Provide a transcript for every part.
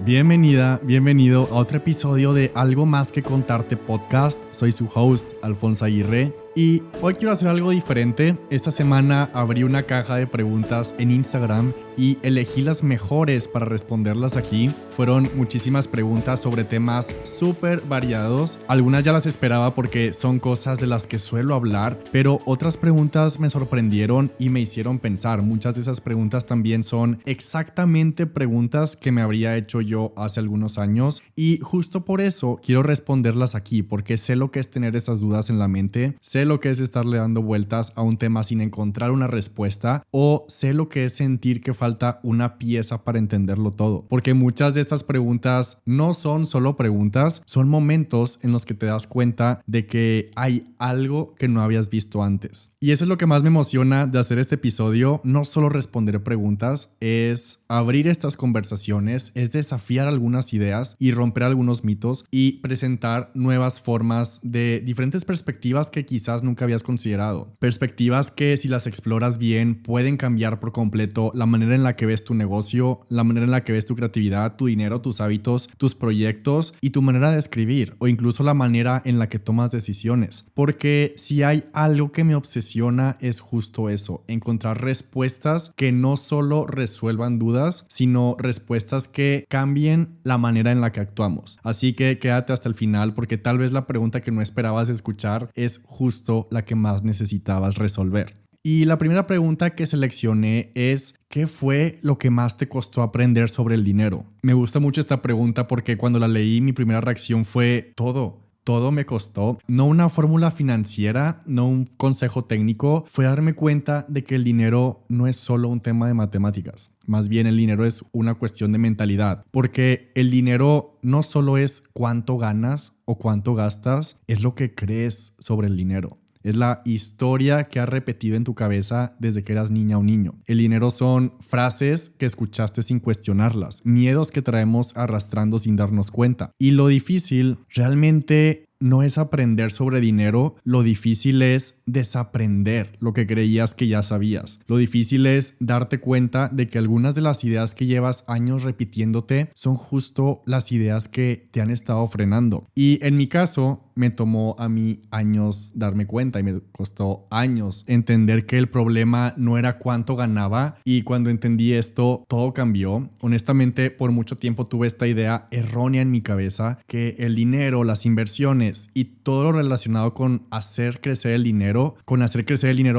Bienvenida, bienvenido a otro episodio de Algo Más Que Contarte Podcast. Soy su host, Alfonso Aguirre, y hoy quiero hacer algo diferente. Esta semana abrí una caja de preguntas en Instagram y elegí las mejores para responderlas aquí. Fueron muchísimas preguntas sobre temas súper variados. Algunas ya las esperaba porque son cosas de las que suelo hablar, pero otras preguntas me sorprendieron y me hicieron pensar. Muchas de esas preguntas también son exactamente preguntas que me habría hecho yo hace algunos años, y justo por eso quiero responderlas aquí, porque sé lo que es tener esas dudas en la mente, sé lo que es estarle dando vueltas a un tema sin encontrar una respuesta, o sé lo que es sentir que falta una pieza para entenderlo todo, porque muchas de estas preguntas no son solo preguntas, son momentos en los que te das cuenta de que hay algo que no habías visto antes. Y eso es lo que más me emociona de hacer este episodio, no solo responder preguntas, es abrir estas conversaciones, es desafiar algunas ideas y romper algunos mitos y presentar nuevas formas de diferentes perspectivas que quizás nunca habías considerado. Perspectivas que, si las exploras bien, pueden cambiar por completo la manera en la que ves tu negocio, la manera en la que ves tu creatividad, tu dinero, tus hábitos, tus proyectos y tu manera de escribir, o incluso la manera en la que tomas decisiones. Porque si hay algo que me obsesiona es justo eso, encontrar respuestas que no solo resuelvan dudas, sino respuestas que cambien la manera en la que actuamos. Así que quédate hasta el final, porque tal vez la pregunta que no esperabas escuchar es justo la que más necesitabas resolver. Y la primera pregunta que seleccioné es: ¿qué fue lo que más te costó aprender sobre el dinero? Me gusta mucho esta pregunta porque cuando la leí mi primera reacción fue todo. Todo me costó, no una fórmula financiera, no un consejo técnico, fue darme cuenta de que el dinero no es solo un tema de matemáticas. Más bien el dinero es una cuestión de mentalidad, porque el dinero no solo es cuánto ganas o cuánto gastas, es lo que crees sobre el dinero. Es la historia que has repetido en tu cabeza desde que eras niña o niño. El dinero son frases que escuchaste sin cuestionarlas, miedos que traemos arrastrando sin darnos cuenta. Y lo difícil realmente no es aprender sobre dinero, lo difícil es desaprender lo que creías que ya sabías. Lo difícil es darte cuenta de que algunas de las ideas que llevas años repitiéndote son justo las ideas que te han estado frenando. Y en mi caso, me tomó a mí años darme cuenta y me costó años entender que el problema no era cuánto ganaba, y cuando entendí esto, todo cambió. Honestamente, por mucho tiempo tuve esta idea errónea en mi cabeza, que el dinero, las inversiones y todo lo relacionado con hacer crecer el dinero,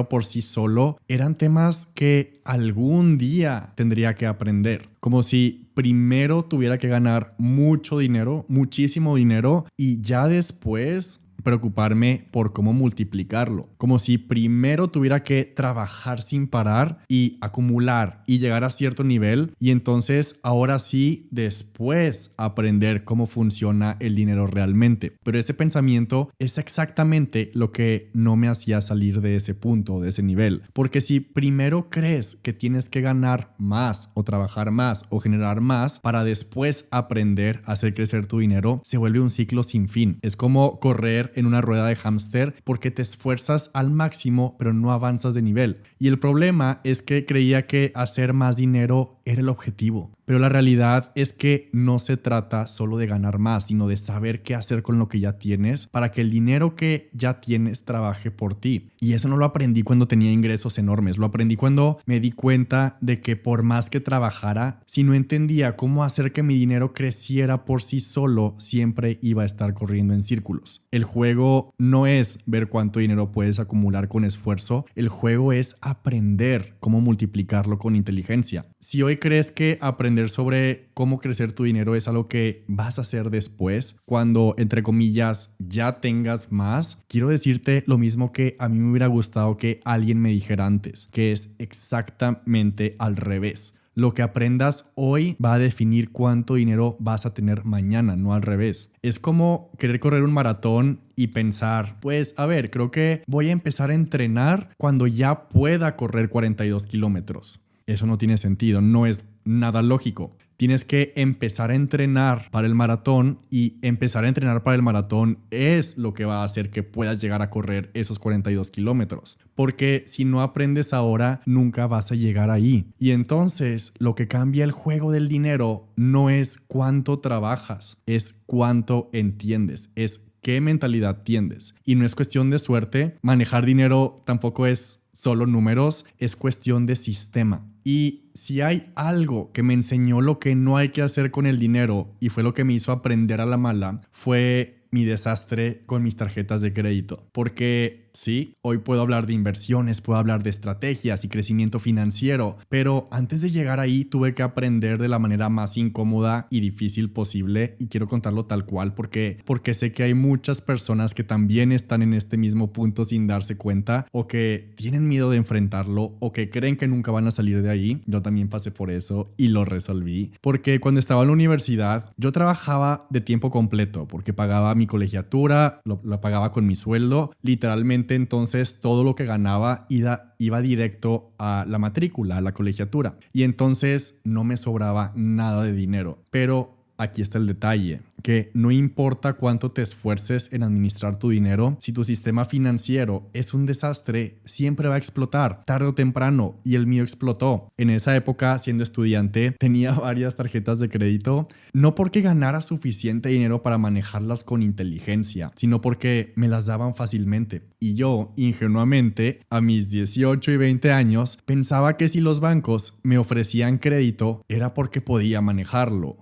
por sí solo, eran temas que algún día tendría que aprender. Como si primero tuviera que ganar mucho dinero, muchísimo dinero, y ya después preocuparme por cómo multiplicarlo. Como si primero tuviera que trabajar sin parar y acumular y llegar a cierto nivel, y entonces ahora sí después aprender cómo funciona el dinero realmente. Pero ese pensamiento es exactamente lo que no me hacía salir de ese punto, de ese nivel. Porque si primero crees que tienes que ganar más o trabajar más o generar más para después aprender a hacer crecer tu dinero, se vuelve un ciclo sin fin. Es como correr en una rueda de hámster, porque te esfuerzas al máximo pero no avanzas de nivel. Y el problema es que creía que hacer más dinero era el objetivo. Pero la realidad es que no se trata solo de ganar más, sino de saber qué hacer con lo que ya tienes para que el dinero que ya tienes trabaje por ti. Y eso no lo aprendí cuando tenía ingresos enormes, lo aprendí cuando me di cuenta de que por más que trabajara, si no entendía cómo hacer que mi dinero creciera por sí solo, siempre iba a estar corriendo en círculos. El juego no es ver cuánto dinero puedes acumular con esfuerzo, el juego es aprender cómo multiplicarlo con inteligencia. Si hoy crees que aprender sobre cómo crecer tu dinero es algo que vas a hacer después, cuando, entre comillas, ya tengas más, quiero decirte lo mismo que a mí me hubiera gustado que alguien me dijera antes, que es exactamente al revés. Lo que aprendas hoy va a definir cuánto dinero vas a tener mañana, no al revés. Es como querer correr un maratón y pensar, pues a ver, creo que voy a empezar a entrenar cuando ya pueda correr 42 kilómetros. Eso no tiene sentido, no es nada lógico. Tienes que empezar a entrenar para el maratón y empezar a entrenar para el maratón es lo que va a hacer que puedas llegar a correr esos 42 kilómetros. Porque si no aprendes ahora, nunca vas a llegar ahí. Y entonces lo que cambia el juego del dinero no es cuánto trabajas, es cuánto entiendes, es qué mentalidad tienes. Y no es cuestión de suerte. Manejar dinero tampoco es solo números, es cuestión de sistema. Y si hay algo que me enseñó lo que no hay que hacer con el dinero y fue lo que me hizo aprender a la mala, fue mi desastre con mis tarjetas de crédito. Porque sí, hoy puedo hablar de inversiones, puedo hablar de estrategias y crecimiento financiero, pero antes de llegar ahí tuve que aprender de la manera más incómoda y difícil posible, y quiero contarlo tal cual porque sé que hay muchas personas que también están en este mismo punto sin darse cuenta, o que tienen miedo de enfrentarlo, o que creen que nunca van a salir de ahí. Yo también pasé por eso y lo resolví, porque cuando estaba en la universidad yo trabajaba de tiempo completo porque pagaba mi colegiatura, lo pagaba con mi sueldo, literalmente. Entonces todo lo que ganaba iba directo a la matrícula, a la colegiatura, y entonces no me sobraba nada de dinero. Pero aquí está el detalle, que no importa cuánto te esfuerces en administrar tu dinero, si tu sistema financiero es un desastre, siempre va a explotar, tarde o temprano, y el mío explotó. En esa época, siendo estudiante, tenía varias tarjetas de crédito, no porque ganara suficiente dinero para manejarlas con inteligencia, sino porque me las daban fácilmente. Y yo, ingenuamente, a mis 18 y 20 años, pensaba que si los bancos me ofrecían crédito, era porque podía manejarlo.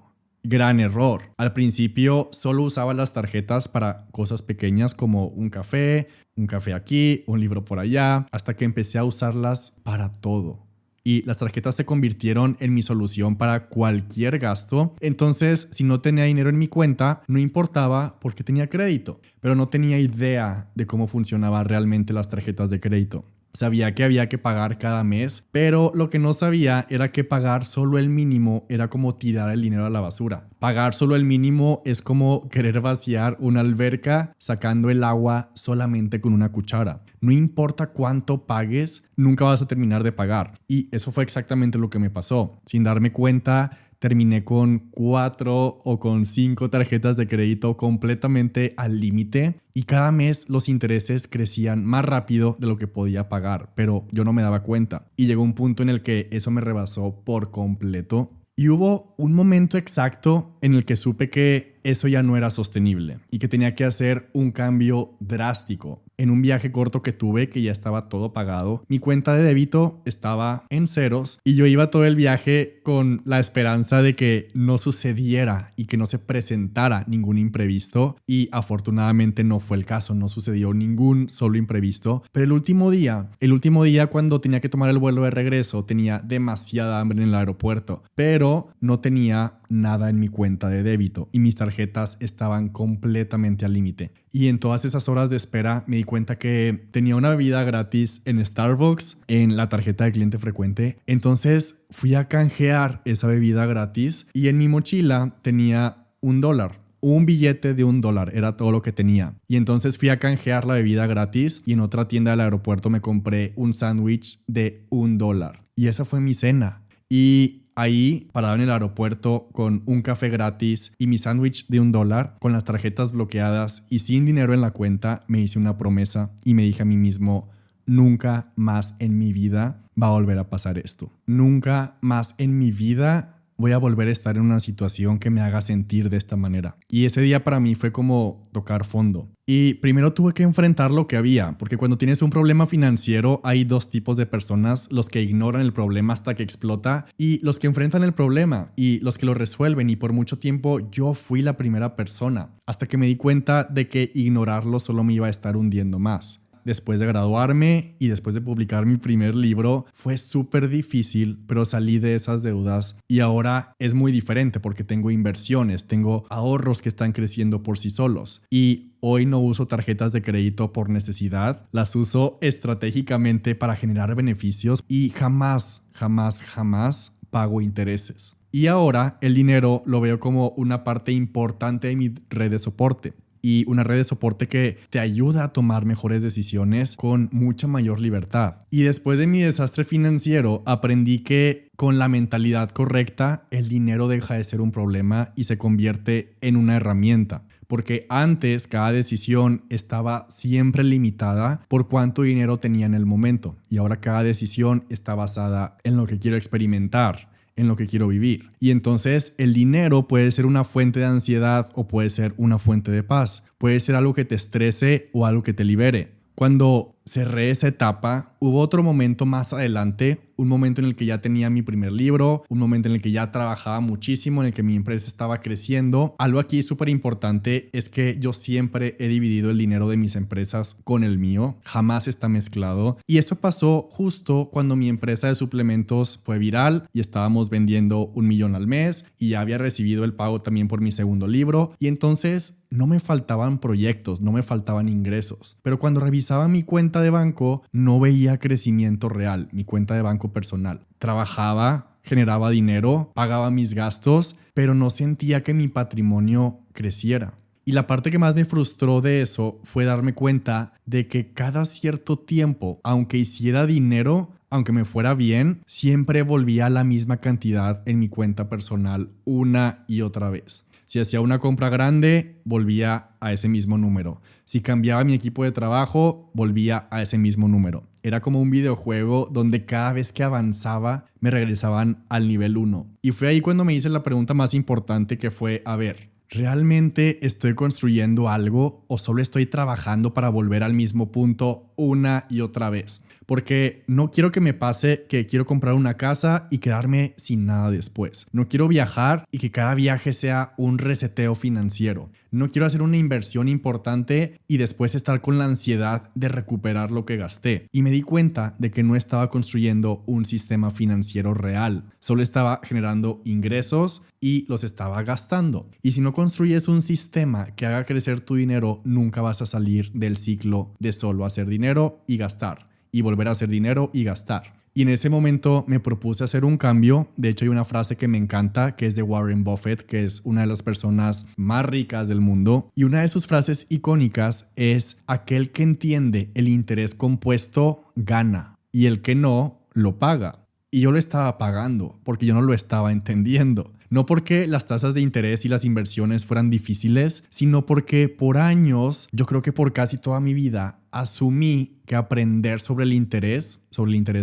Gran error. Al principio solo usaba las tarjetas para cosas pequeñas como un café aquí, un libro por allá, hasta que empecé a usarlas para todo. Y las tarjetas se convirtieron en mi solución para cualquier gasto. Entonces, si no tenía dinero en mi cuenta, no importaba porque tenía crédito. Pero no tenía idea de cómo funcionaban realmente las tarjetas de crédito. Sabía que había que pagar cada mes, pero lo que no sabía era que pagar solo el mínimo era como tirar el dinero a la basura. Pagar solo el mínimo es como querer vaciar una alberca sacando el agua solamente con una cuchara. No importa cuánto pagues, nunca vas a terminar de pagar. Y eso fue exactamente lo que me pasó. Sin darme cuenta, terminé con 4 o con 5 tarjetas de crédito completamente al límite, y cada mes los intereses crecían más rápido de lo que podía pagar, pero yo no me daba cuenta. Y llegó un punto en el que eso me rebasó por completo. Y hubo un momento exacto en el que supe que eso ya no era sostenible y que tenía que hacer un cambio drástico. En un viaje corto que tuve, que ya estaba todo pagado, mi cuenta de débito estaba en ceros y yo iba todo el viaje con la esperanza de que no sucediera y que no se presentara ningún imprevisto, y afortunadamente no fue el caso, no sucedió ningún solo imprevisto. Pero el último día cuando tenía que tomar el vuelo de regreso, tenía demasiada hambre en el aeropuerto, pero no tenía nada en mi cuenta de débito y mis tarjetas estaban completamente al límite. Y en todas esas horas de espera me di cuenta que tenía una bebida gratis en Starbucks en la tarjeta de cliente frecuente. Entonces fui a canjear esa bebida gratis y en mi mochila tenía $1. Un billete de $1 era todo lo que tenía. Y entonces fui a canjear la bebida gratis y en otra tienda del aeropuerto me compré un sándwich de $1. Y esa fue mi cena. Y ahí, parado en el aeropuerto con un café gratis y mi sándwich de $1, con las tarjetas bloqueadas y sin dinero en la cuenta, me hice una promesa y me dije a mí mismo: nunca más en mi vida va a volver a pasar esto. Nunca más en mi vida voy a volver a estar en una situación que me haga sentir de esta manera. Y ese día para mí fue como tocar fondo. Y primero tuve que enfrentar lo que había, porque cuando tienes un problema financiero hay dos tipos de personas: los que ignoran el problema hasta que explota y los que enfrentan el problema y los que lo resuelven. Y por mucho tiempo yo fui la primera persona, hasta que me di cuenta de que ignorarlo solo me iba a estar hundiendo más. Después de graduarme y después de publicar mi primer libro, fue súper difícil, pero salí de esas deudas y ahora es muy diferente porque tengo inversiones, tengo ahorros que están creciendo por sí solos. Y hoy no uso tarjetas de crédito por necesidad, las uso estratégicamente para generar beneficios y jamás pago intereses. Y ahora el dinero lo veo como una parte importante de mi red de soporte. y una red de soporte que te ayuda a tomar mejores decisiones con mucha mayor libertad. Y después de mi desastre financiero, aprendí que con la mentalidad correcta, el dinero deja de ser un problema y se convierte en una herramienta. Porque antes cada decisión estaba siempre limitada por cuánto dinero tenía en el momento. Y ahora cada decisión está basada en lo que quiero experimentar, en lo que quiero vivir. Y entonces el dinero puede ser una fuente de ansiedad o puede ser una fuente de paz. Puede ser algo que te estrese o algo que te libere. Cuando cerré esa etapa, hubo otro momento más adelante, un momento en el que ya tenía mi primer libro, un momento en el que ya trabajaba muchísimo, en el que mi empresa estaba creciendo. Algo aquí súper importante es que yo siempre he dividido el dinero de mis empresas con el mío, jamás está mezclado. Y esto pasó justo cuando mi empresa de suplementos fue viral y estábamos vendiendo 1 millón al mes y ya había recibido el pago también por mi segundo libro y entonces no me faltaban proyectos, no me faltaban ingresos. Pero cuando revisaba mi cuenta de banco, no veía crecimiento real, mi cuenta de banco personal. Trabajaba, generaba dinero, pagaba mis gastos, pero no sentía que mi patrimonio creciera. Y la parte que más me frustró de eso fue darme cuenta de que cada cierto tiempo, aunque hiciera dinero, aunque me fuera bien, siempre volvía a la misma cantidad en mi cuenta personal una y otra vez. Si hacía una compra grande, volvía a ese mismo número. Si cambiaba mi equipo de trabajo, volvía a ese mismo número. Era como un videojuego donde cada vez que avanzaba me regresaban al nivel 1. Y fue ahí cuando me hice la pregunta más importante que fue, a ver, ¿realmente estoy construyendo algo o solo estoy trabajando para volver al mismo punto una y otra vez? Porque no quiero que me pase que quiero comprar una casa y quedarme sin nada después. No quiero viajar y que cada viaje sea un reseteo financiero. No quiero hacer una inversión importante y después estar con la ansiedad de recuperar lo que gasté. Y me di cuenta de que no estaba construyendo un sistema financiero real. Solo estaba generando ingresos y los estaba gastando. Y si no construyes un sistema que haga crecer tu dinero, nunca vas a salir del ciclo de solo hacer dinero y gastar. Y volver a hacer dinero y gastar. Y en ese momento me propuse hacer un cambio. De hecho, hay una frase que me encanta, que es de Warren Buffett, que es una de las personas más ricas del mundo. Y una de sus frases icónicas es: aquel que entiende el interés compuesto gana y el que no lo paga. Y yo lo estaba pagando porque yo no lo estaba entendiendo. No porque las tasas de interés y las inversiones fueran difíciles, sino porque por años, yo creo que por casi toda mi vida, asumí que aprender sobre el interés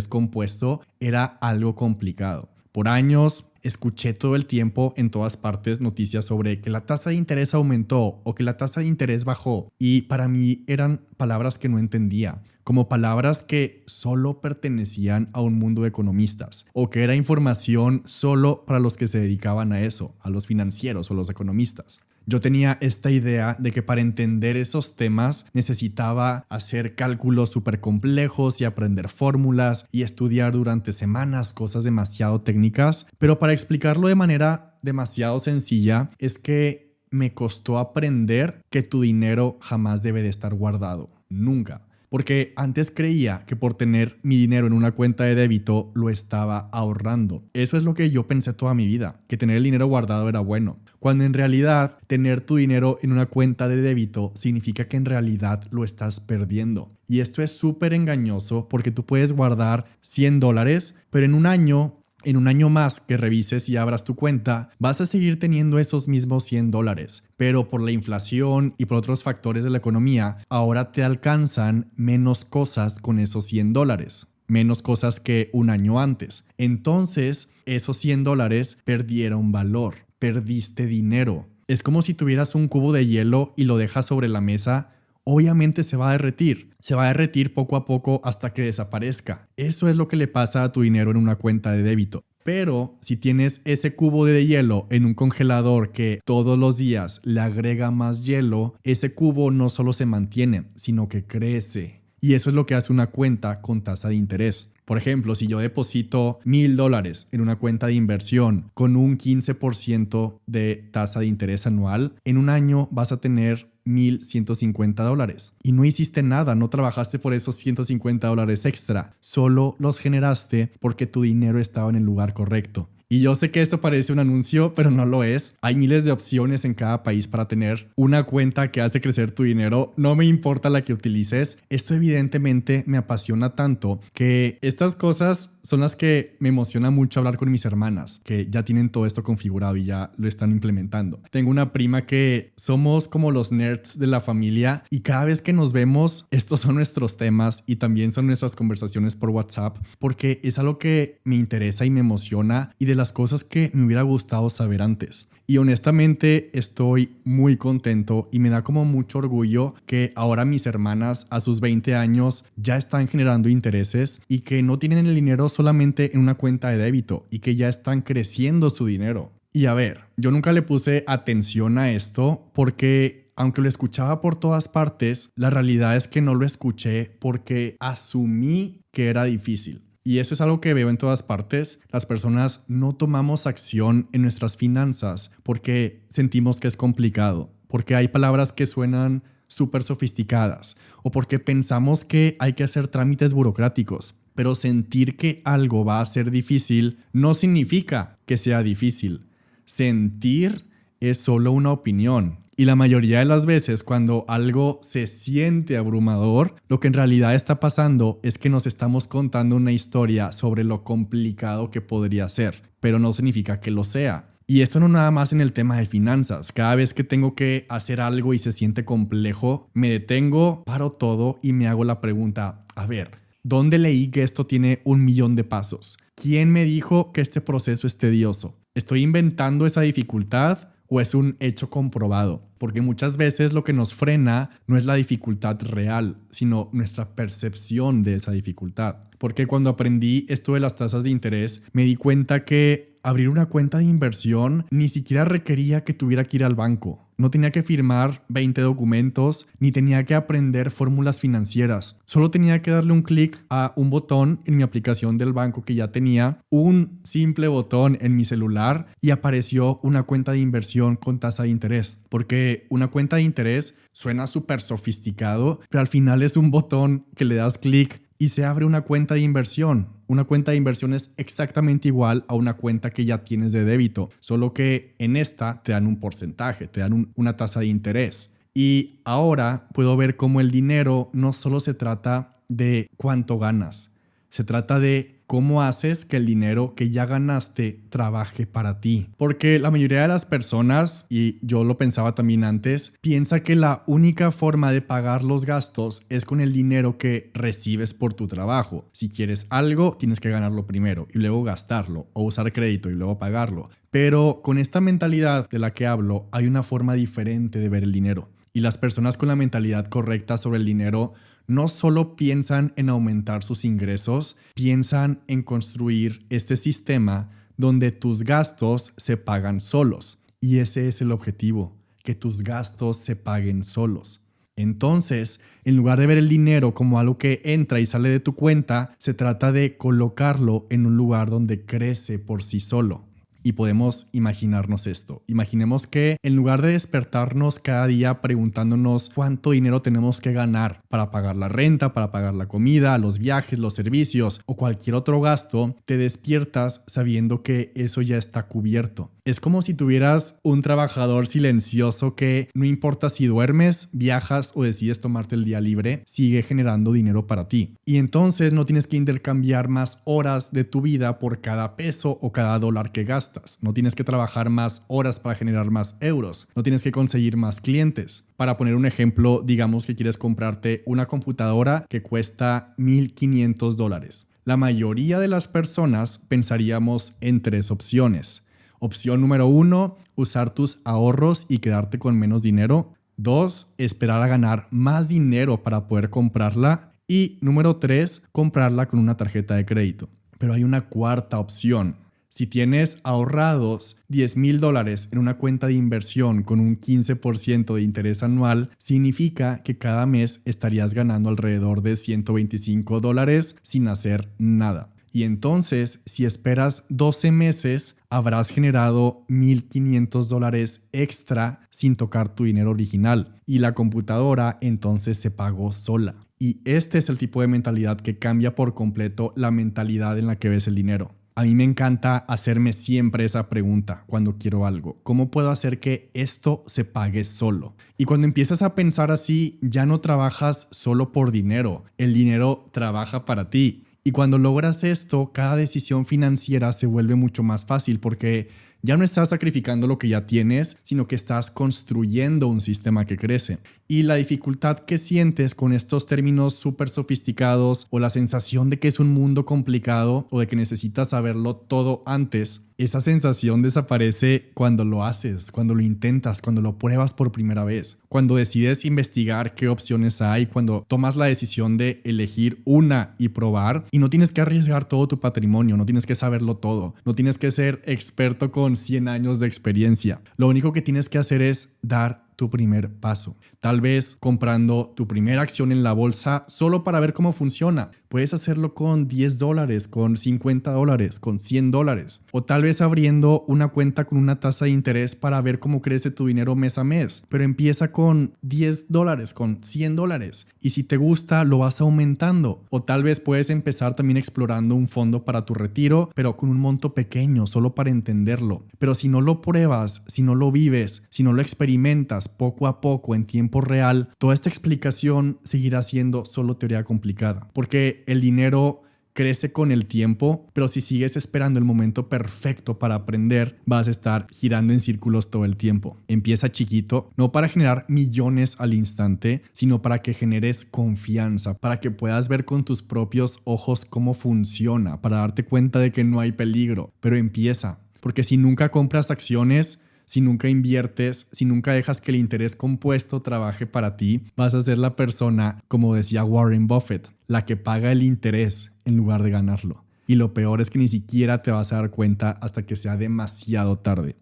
compuesto, era algo complicado. Por años escuché todo el tiempo en todas partes noticias sobre que la tasa de interés aumentó o que la tasa de interés bajó, y para mí eran palabras que no entendía, como palabras que solo pertenecían a un mundo de economistas o que era información solo para los que se dedicaban a eso, a los financieros o los economistas. Yo tenía esta idea de que para entender esos temas necesitaba hacer cálculos súper complejos y aprender fórmulas y estudiar durante semanas cosas demasiado técnicas, pero para explicarlo de manera demasiado sencilla es que me costó aprender que tu dinero jamás debe de estar guardado, nunca. Porque antes creía que por tener mi dinero en una cuenta de débito lo estaba ahorrando. Eso es lo que yo pensé toda mi vida, que tener el dinero guardado era bueno. Cuando en realidad tener tu dinero en una cuenta de débito significa que en realidad lo estás perdiendo. Y esto es súper engañoso porque tú puedes guardar $100, pero en un año más que revises y abras tu cuenta, vas a seguir teniendo esos mismos $100, pero por la inflación y por otros factores de la economía, ahora te alcanzan menos cosas con esos $100, menos cosas que un año antes. Entonces, esos $100 perdieron valor, perdiste dinero. Es como si tuvieras un cubo de hielo y lo dejas sobre la mesa. Obviamente se va a derretir poco a poco hasta que desaparezca. Eso es lo que le pasa a tu dinero en una cuenta de débito. Pero si tienes ese cubo de hielo en un congelador que todos los días le agrega más hielo, ese cubo no solo se mantiene, sino que crece. Y eso es lo que hace una cuenta con tasa de interés. Por ejemplo, si yo deposito $1,000 en una cuenta de inversión con un 15% de tasa de interés anual, en un año vas a tener $1,150 y no hiciste nada, no trabajaste por esos $150 extra, solo los generaste porque tu dinero estaba en el lugar correcto. Y yo sé que esto parece un anuncio, pero no lo es. Hay miles de opciones en cada país para tener una cuenta que hace crecer tu dinero. No me importa la que utilices. Esto evidentemente me apasiona tanto que estas cosas son las que me emociona mucho hablar con mis hermanas, que ya tienen todo esto configurado y ya lo están implementando. Tengo una prima que somos como los nerds de la familia y cada vez que nos vemos, estos son nuestros temas y también son nuestras conversaciones por WhatsApp, porque es algo que me interesa y me emociona y de las cosas que me hubiera gustado saber antes. Y honestamente estoy muy contento y me da como mucho orgullo que ahora mis hermanas a sus 20 años ya están generando intereses y que no tienen el dinero solamente en una cuenta de débito y que ya están creciendo su dinero. Y a ver, yo nunca le puse atención a esto porque aunque lo escuchaba por todas partes, la realidad es que no lo escuché porque asumí que era difícil. Y eso es algo que veo en todas partes. Las personas no tomamos acción en nuestras finanzas porque sentimos que es complicado, porque hay palabras que suenan súper sofisticadas o porque pensamos que hay que hacer trámites burocráticos. Pero sentir que algo va a ser difícil no significa que sea difícil. Sentir es solo una opinión. Y la mayoría de las veces cuando algo se siente abrumador, lo que en realidad está pasando es que nos estamos contando una historia sobre lo complicado que podría ser, pero no significa que lo sea. Y esto no nada más en el tema de finanzas. Cada vez que tengo que hacer algo y se siente complejo, me detengo, paro todo y me hago la pregunta, a ver, ¿dónde leí que esto tiene 1.000.000 de pasos? ¿Quién me dijo que este proceso es tedioso? ¿Estoy inventando esa dificultad? ¿O es un hecho comprobado? Porque muchas veces lo que nos frena no es la dificultad real, sino nuestra percepción de esa dificultad. Porque cuando aprendí esto de las tasas de interés, me di cuenta que abrir una cuenta de inversión ni siquiera requería que tuviera que ir al banco. No tenía que firmar 20 documentos, ni tenía que aprender fórmulas financieras. Solo tenía que darle un clic a un botón en mi aplicación del banco que ya tenía, un simple botón en mi celular y apareció una cuenta de inversión con tasa de interés. Porque una cuenta de interés suena súper sofisticado, pero al final es un botón que le das clic y se abre una cuenta de inversión. Una cuenta de inversión es exactamente igual a una cuenta que ya tienes de débito, solo que en esta te dan un porcentaje, te dan una tasa de interés. Y ahora puedo ver cómo el dinero no solo se trata de cuánto ganas, se trata de cómo haces que el dinero que ya ganaste trabaje para ti. Porque la mayoría de las personas, y yo lo pensaba también antes, piensa que la única forma de pagar los gastos es con el dinero que recibes por tu trabajo. Si quieres algo, tienes que ganarlo primero y luego gastarlo, o usar crédito y luego pagarlo. Pero con esta mentalidad de la que hablo, hay una forma diferente de ver el dinero. Y las personas con la mentalidad correcta sobre el dinero no solo piensan en aumentar sus ingresos, piensan en construir este sistema donde tus gastos se pagan solos. Y ese es el objetivo, que tus gastos se paguen solos. Entonces, en lugar de ver el dinero como algo que entra y sale de tu cuenta, se trata de colocarlo en un lugar donde crece por sí solo. Y podemos imaginarnos esto. Imaginemos que en lugar de despertarnos cada día preguntándonos cuánto dinero tenemos que ganar para pagar la renta, para pagar la comida, los viajes, los servicios o cualquier otro gasto, te despiertas sabiendo que eso ya está cubierto. Es como si tuvieras un trabajador silencioso que no importa si duermes, viajas o decides tomarte el día libre, sigue generando dinero para ti. Y entonces no tienes que intercambiar más horas de tu vida por cada peso o cada dólar que gastas. No tienes que trabajar más horas para generar más euros. No tienes que conseguir más clientes. Para poner un ejemplo, digamos que quieres comprarte una computadora que cuesta $1,500. La mayoría de las personas pensaríamos en 3 opciones. Opción número 1, usar tus ahorros y quedarte con menos dinero. 2, esperar a ganar más dinero para poder comprarla. Y número 3, comprarla con una tarjeta de crédito. Pero hay una cuarta opción. Si tienes ahorrados $10,000 en una cuenta de inversión con un 15% de interés anual, significa que cada mes estarías ganando alrededor de $125 sin hacer nada. Y entonces, si esperas 12 meses, habrás generado $1,500 extra sin tocar tu dinero original. Y la computadora entonces se pagó sola. Y este es el tipo de mentalidad que cambia por completo la mentalidad en la que ves el dinero. A mí me encanta hacerme siempre esa pregunta cuando quiero algo. ¿Cómo puedo hacer que esto se pague solo? Y cuando empiezas a pensar así, ya no trabajas solo por dinero. El dinero trabaja para ti. Y cuando logras esto, cada decisión financiera se vuelve mucho más fácil porque ya no estás sacrificando lo que ya tienes, sino que estás construyendo un sistema que crece. Y la dificultad que sientes con estos términos súper sofisticados o la sensación de que es un mundo complicado o de que necesitas saberlo todo antes, esa sensación desaparece cuando lo haces, cuando lo intentas, cuando lo pruebas por primera vez, cuando decides investigar qué opciones hay, cuando tomas la decisión de elegir una y probar y no tienes que arriesgar todo tu patrimonio, no tienes que saberlo todo, no tienes que ser experto con 100 años de experiencia. Lo único que tienes que hacer es dar tu primer paso. Tal vez comprando tu primera acción en la bolsa solo para ver cómo funciona. Puedes hacerlo con $10, con $50, con $100. O tal vez abriendo una cuenta con una tasa de interés para ver cómo crece tu dinero mes a mes. Pero empieza con $10, con $100. Y si te gusta, lo vas aumentando. O tal vez puedes empezar también explorando un fondo para tu retiro, pero con un monto pequeño, solo para entenderlo. Pero si no lo pruebas, si no lo vives, si no lo experimentas poco a poco en tiempo real, toda esta explicación seguirá siendo solo teoría complicada, porque el dinero crece con el tiempo, pero si sigues esperando el momento perfecto para aprender, vas a estar girando en círculos todo el tiempo. Empieza chiquito, no para generar millones al instante, sino para que generes confianza, para que puedas ver con tus propios ojos cómo funciona, para darte cuenta de que no hay peligro, pero empieza, porque si nunca compras acciones, si nunca inviertes, si nunca dejas que el interés compuesto trabaje para ti, vas a ser la persona, como decía Warren Buffett, la que paga el interés en lugar de ganarlo. Y lo peor es que ni siquiera te vas a dar cuenta hasta que sea demasiado tarde.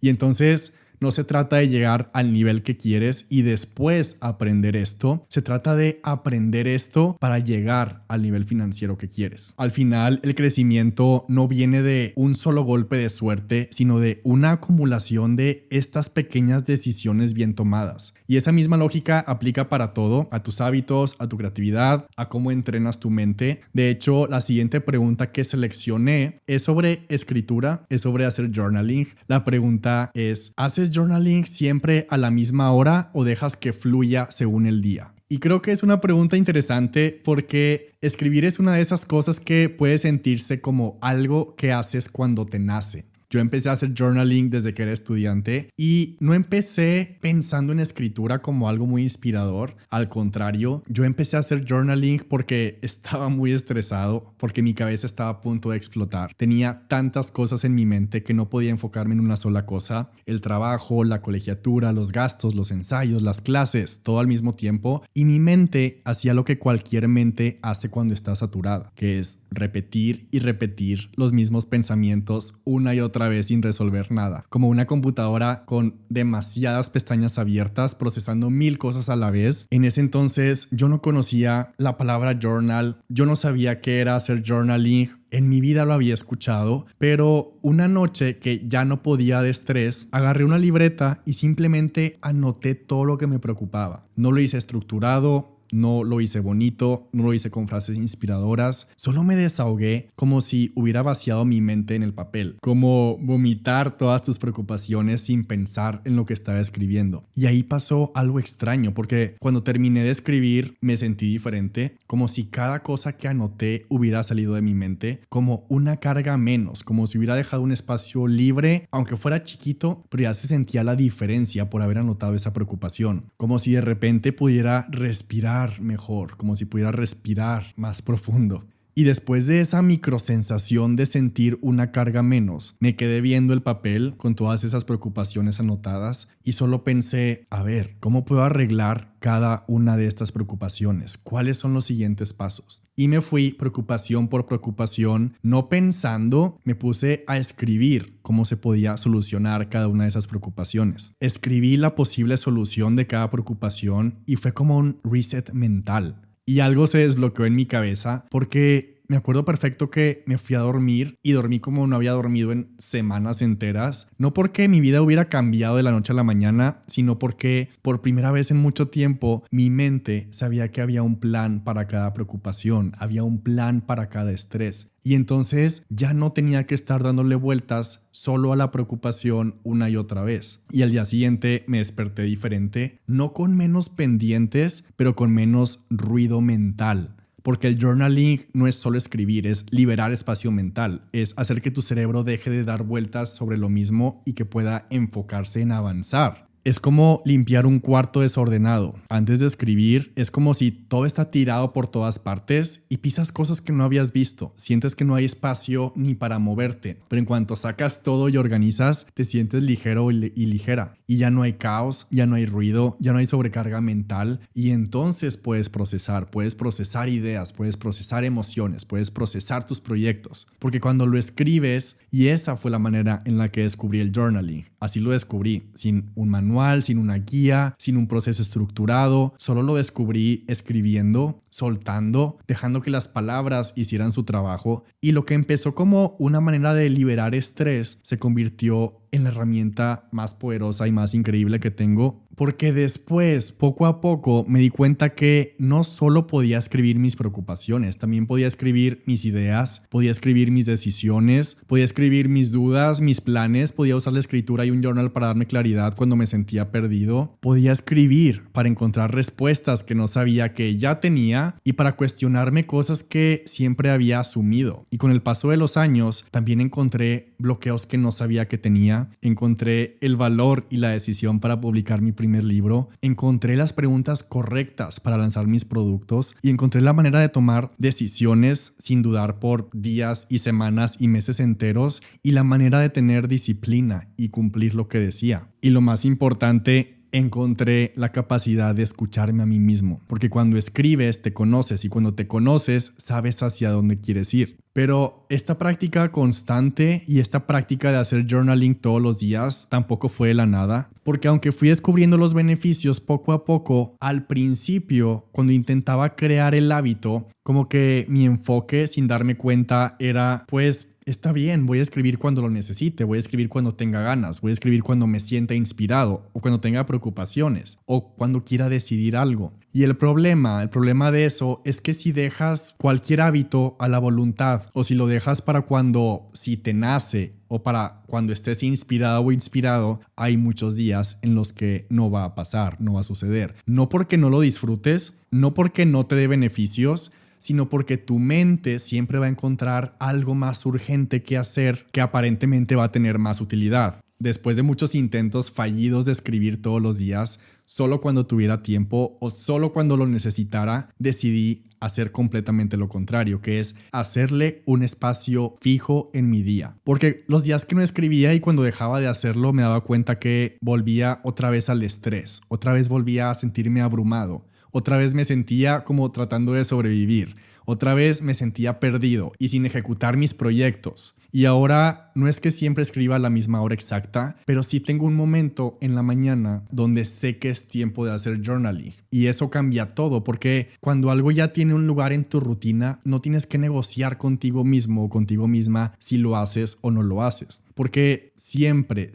Y entonces no se trata de llegar al nivel que quieres y después aprender esto. Se trata de aprender esto para llegar al nivel financiero que quieres. Al final, el crecimiento no viene de un solo golpe de suerte, sino de una acumulación de estas pequeñas decisiones bien tomadas. Y esa misma lógica aplica para todo, a tus hábitos, a tu creatividad, a cómo entrenas tu mente. De hecho, la siguiente pregunta que seleccioné es sobre escritura, es sobre hacer journaling. La pregunta es, ¿haces journaling siempre a la misma hora o dejas que fluya según el día? Y creo que es una pregunta interesante porque escribir es una de esas cosas que puede sentirse como algo que haces cuando te nace. Yo empecé a hacer journaling desde que era estudiante y no empecé pensando en escritura como algo muy inspirador. Al contrario, yo empecé a hacer journaling porque estaba muy estresado, porque mi cabeza estaba a punto de explotar. Tenía tantas cosas en mi mente que no podía enfocarme en una sola cosa. El trabajo, la colegiatura, los gastos, los ensayos, las clases, todo al mismo tiempo. Y mi mente hacía lo que cualquier mente hace cuando está saturada, que es repetir y repetir los mismos pensamientos una y otra vez sin resolver nada, como una computadora con demasiadas pestañas abiertas procesando 1000 cosas a la vez. En ese entonces yo no conocía la palabra journal, yo no sabía qué era hacer journaling. En mi vida lo había escuchado, pero una noche que ya no podía de estrés, agarré una libreta y simplemente anoté todo lo que me preocupaba. No lo hice estructurado, no lo hice bonito, no lo hice con frases inspiradoras, solo me desahogué como si hubiera vaciado mi mente en el papel, como vomitar todas tus preocupaciones sin pensar en lo que estaba escribiendo. Y ahí pasó algo extraño, porque cuando terminé de escribir me sentí diferente, como si cada cosa que anoté hubiera salido de mi mente, como una carga menos, como si hubiera dejado un espacio libre, aunque fuera chiquito, pero ya se sentía la diferencia por haber anotado esa preocupación, como si de repente pudiera respirar mejor, como si pudiera respirar más profundo. Y después de esa microsensación de sentir una carga menos, me quedé viendo el papel con todas esas preocupaciones anotadas y solo pensé, a ver, ¿cómo puedo arreglar cada una de estas preocupaciones? ¿Cuáles son los siguientes pasos? Y me fui preocupación por preocupación, no pensando, me puse a escribir cómo se podía solucionar cada una de esas preocupaciones. Escribí la posible solución de cada preocupación y fue como un reset mental. Y algo se desbloqueó en mi cabeza porque me acuerdo perfecto que me fui a dormir y dormí como no había dormido en semanas enteras. No porque mi vida hubiera cambiado de la noche a la mañana, sino porque por primera vez en mucho tiempo mi mente sabía que había un plan para cada preocupación, había un plan para cada estrés. Y entonces ya no tenía que estar dándole vueltas solo a la preocupación una y otra vez. Y al día siguiente me desperté diferente, no con menos pendientes, pero con menos ruido mental. Porque el journaling no es solo escribir, es liberar espacio mental, es hacer que tu cerebro deje de dar vueltas sobre lo mismo y que pueda enfocarse en avanzar. Es como limpiar un cuarto desordenado. Antes de escribir, es como si todo está tirado por todas partes y pisas cosas que no habías visto. Sientes que no hay espacio ni para moverte. Pero en cuanto sacas todo y organizas, te sientes ligero y ligera. Y ya no hay caos, ya no hay ruido, ya no hay sobrecarga mental. Y entonces puedes procesar ideas, puedes procesar emociones, puedes procesar tus proyectos. Porque cuando lo escribes, y esa fue la manera en la que descubrí el journaling. Así lo descubrí, sin un manual, sin una guía, sin un proceso estructurado. Solo lo descubrí escribiendo, soltando, dejando que las palabras hicieran su trabajo. Y lo que empezó como una manera de liberar estrés se convirtió en la herramienta más poderosa y más increíble que tengo, porque después, poco a poco, me di cuenta que no solo podía escribir mis preocupaciones, también podía escribir mis ideas, podía escribir mis decisiones, podía escribir mis dudas, mis planes, podía usar la escritura y un journal para darme claridad cuando me sentía perdido, podía escribir para encontrar respuestas que no sabía que ya tenía y para cuestionarme cosas que siempre había asumido. Y con el paso de los años, también encontré bloqueos que no sabía que tenía. Encontré el valor y la decisión para publicar mi primer libro, encontré las preguntas correctas para lanzar mis productos y encontré la manera de tomar decisiones sin dudar por días y semanas y meses enteros y la manera de tener disciplina y cumplir lo que decía. Y lo más importante, encontré la capacidad de escucharme a mí mismo, porque cuando escribes te conoces y cuando te conoces sabes hacia dónde quieres ir. Pero esta práctica constante y esta práctica de hacer journaling todos los días tampoco fue de la nada, porque aunque fui descubriendo los beneficios poco a poco, al principio, cuando intentaba crear el hábito, como que mi enfoque sin darme cuenta era, pues, está bien, voy a escribir cuando lo necesite, voy a escribir cuando tenga ganas, voy a escribir cuando me sienta inspirado o cuando tenga preocupaciones o cuando quiera decidir algo. Y el problema de eso es que si dejas cualquier hábito a la voluntad o si lo dejas para cuando si te nace o para cuando estés inspirado o inspirado, hay muchos días en los que no va a pasar, no va a suceder. No porque no lo disfrutes, no porque no te dé beneficios, sino porque tu mente siempre va a encontrar algo más urgente que hacer que aparentemente va a tener más utilidad. Después de muchos intentos fallidos de escribir todos los días, solo cuando tuviera tiempo o solo cuando lo necesitara, decidí hacer completamente lo contrario, que es hacerle un espacio fijo en mi día. Porque los días que no escribía y cuando dejaba de hacerlo me daba cuenta que volvía otra vez al estrés, otra vez volvía a sentirme abrumado. Otra vez me sentía como tratando de sobrevivir. Otra vez me sentía perdido y sin ejecutar mis proyectos. Y ahora no es que siempre escriba a la misma hora exacta, pero sí tengo un momento en la mañana donde sé que es tiempo de hacer journaling. Y eso cambia todo, porque cuando algo ya tiene un lugar en tu rutina, no tienes que negociar contigo mismo o contigo misma si lo haces o no lo haces. Porque siempre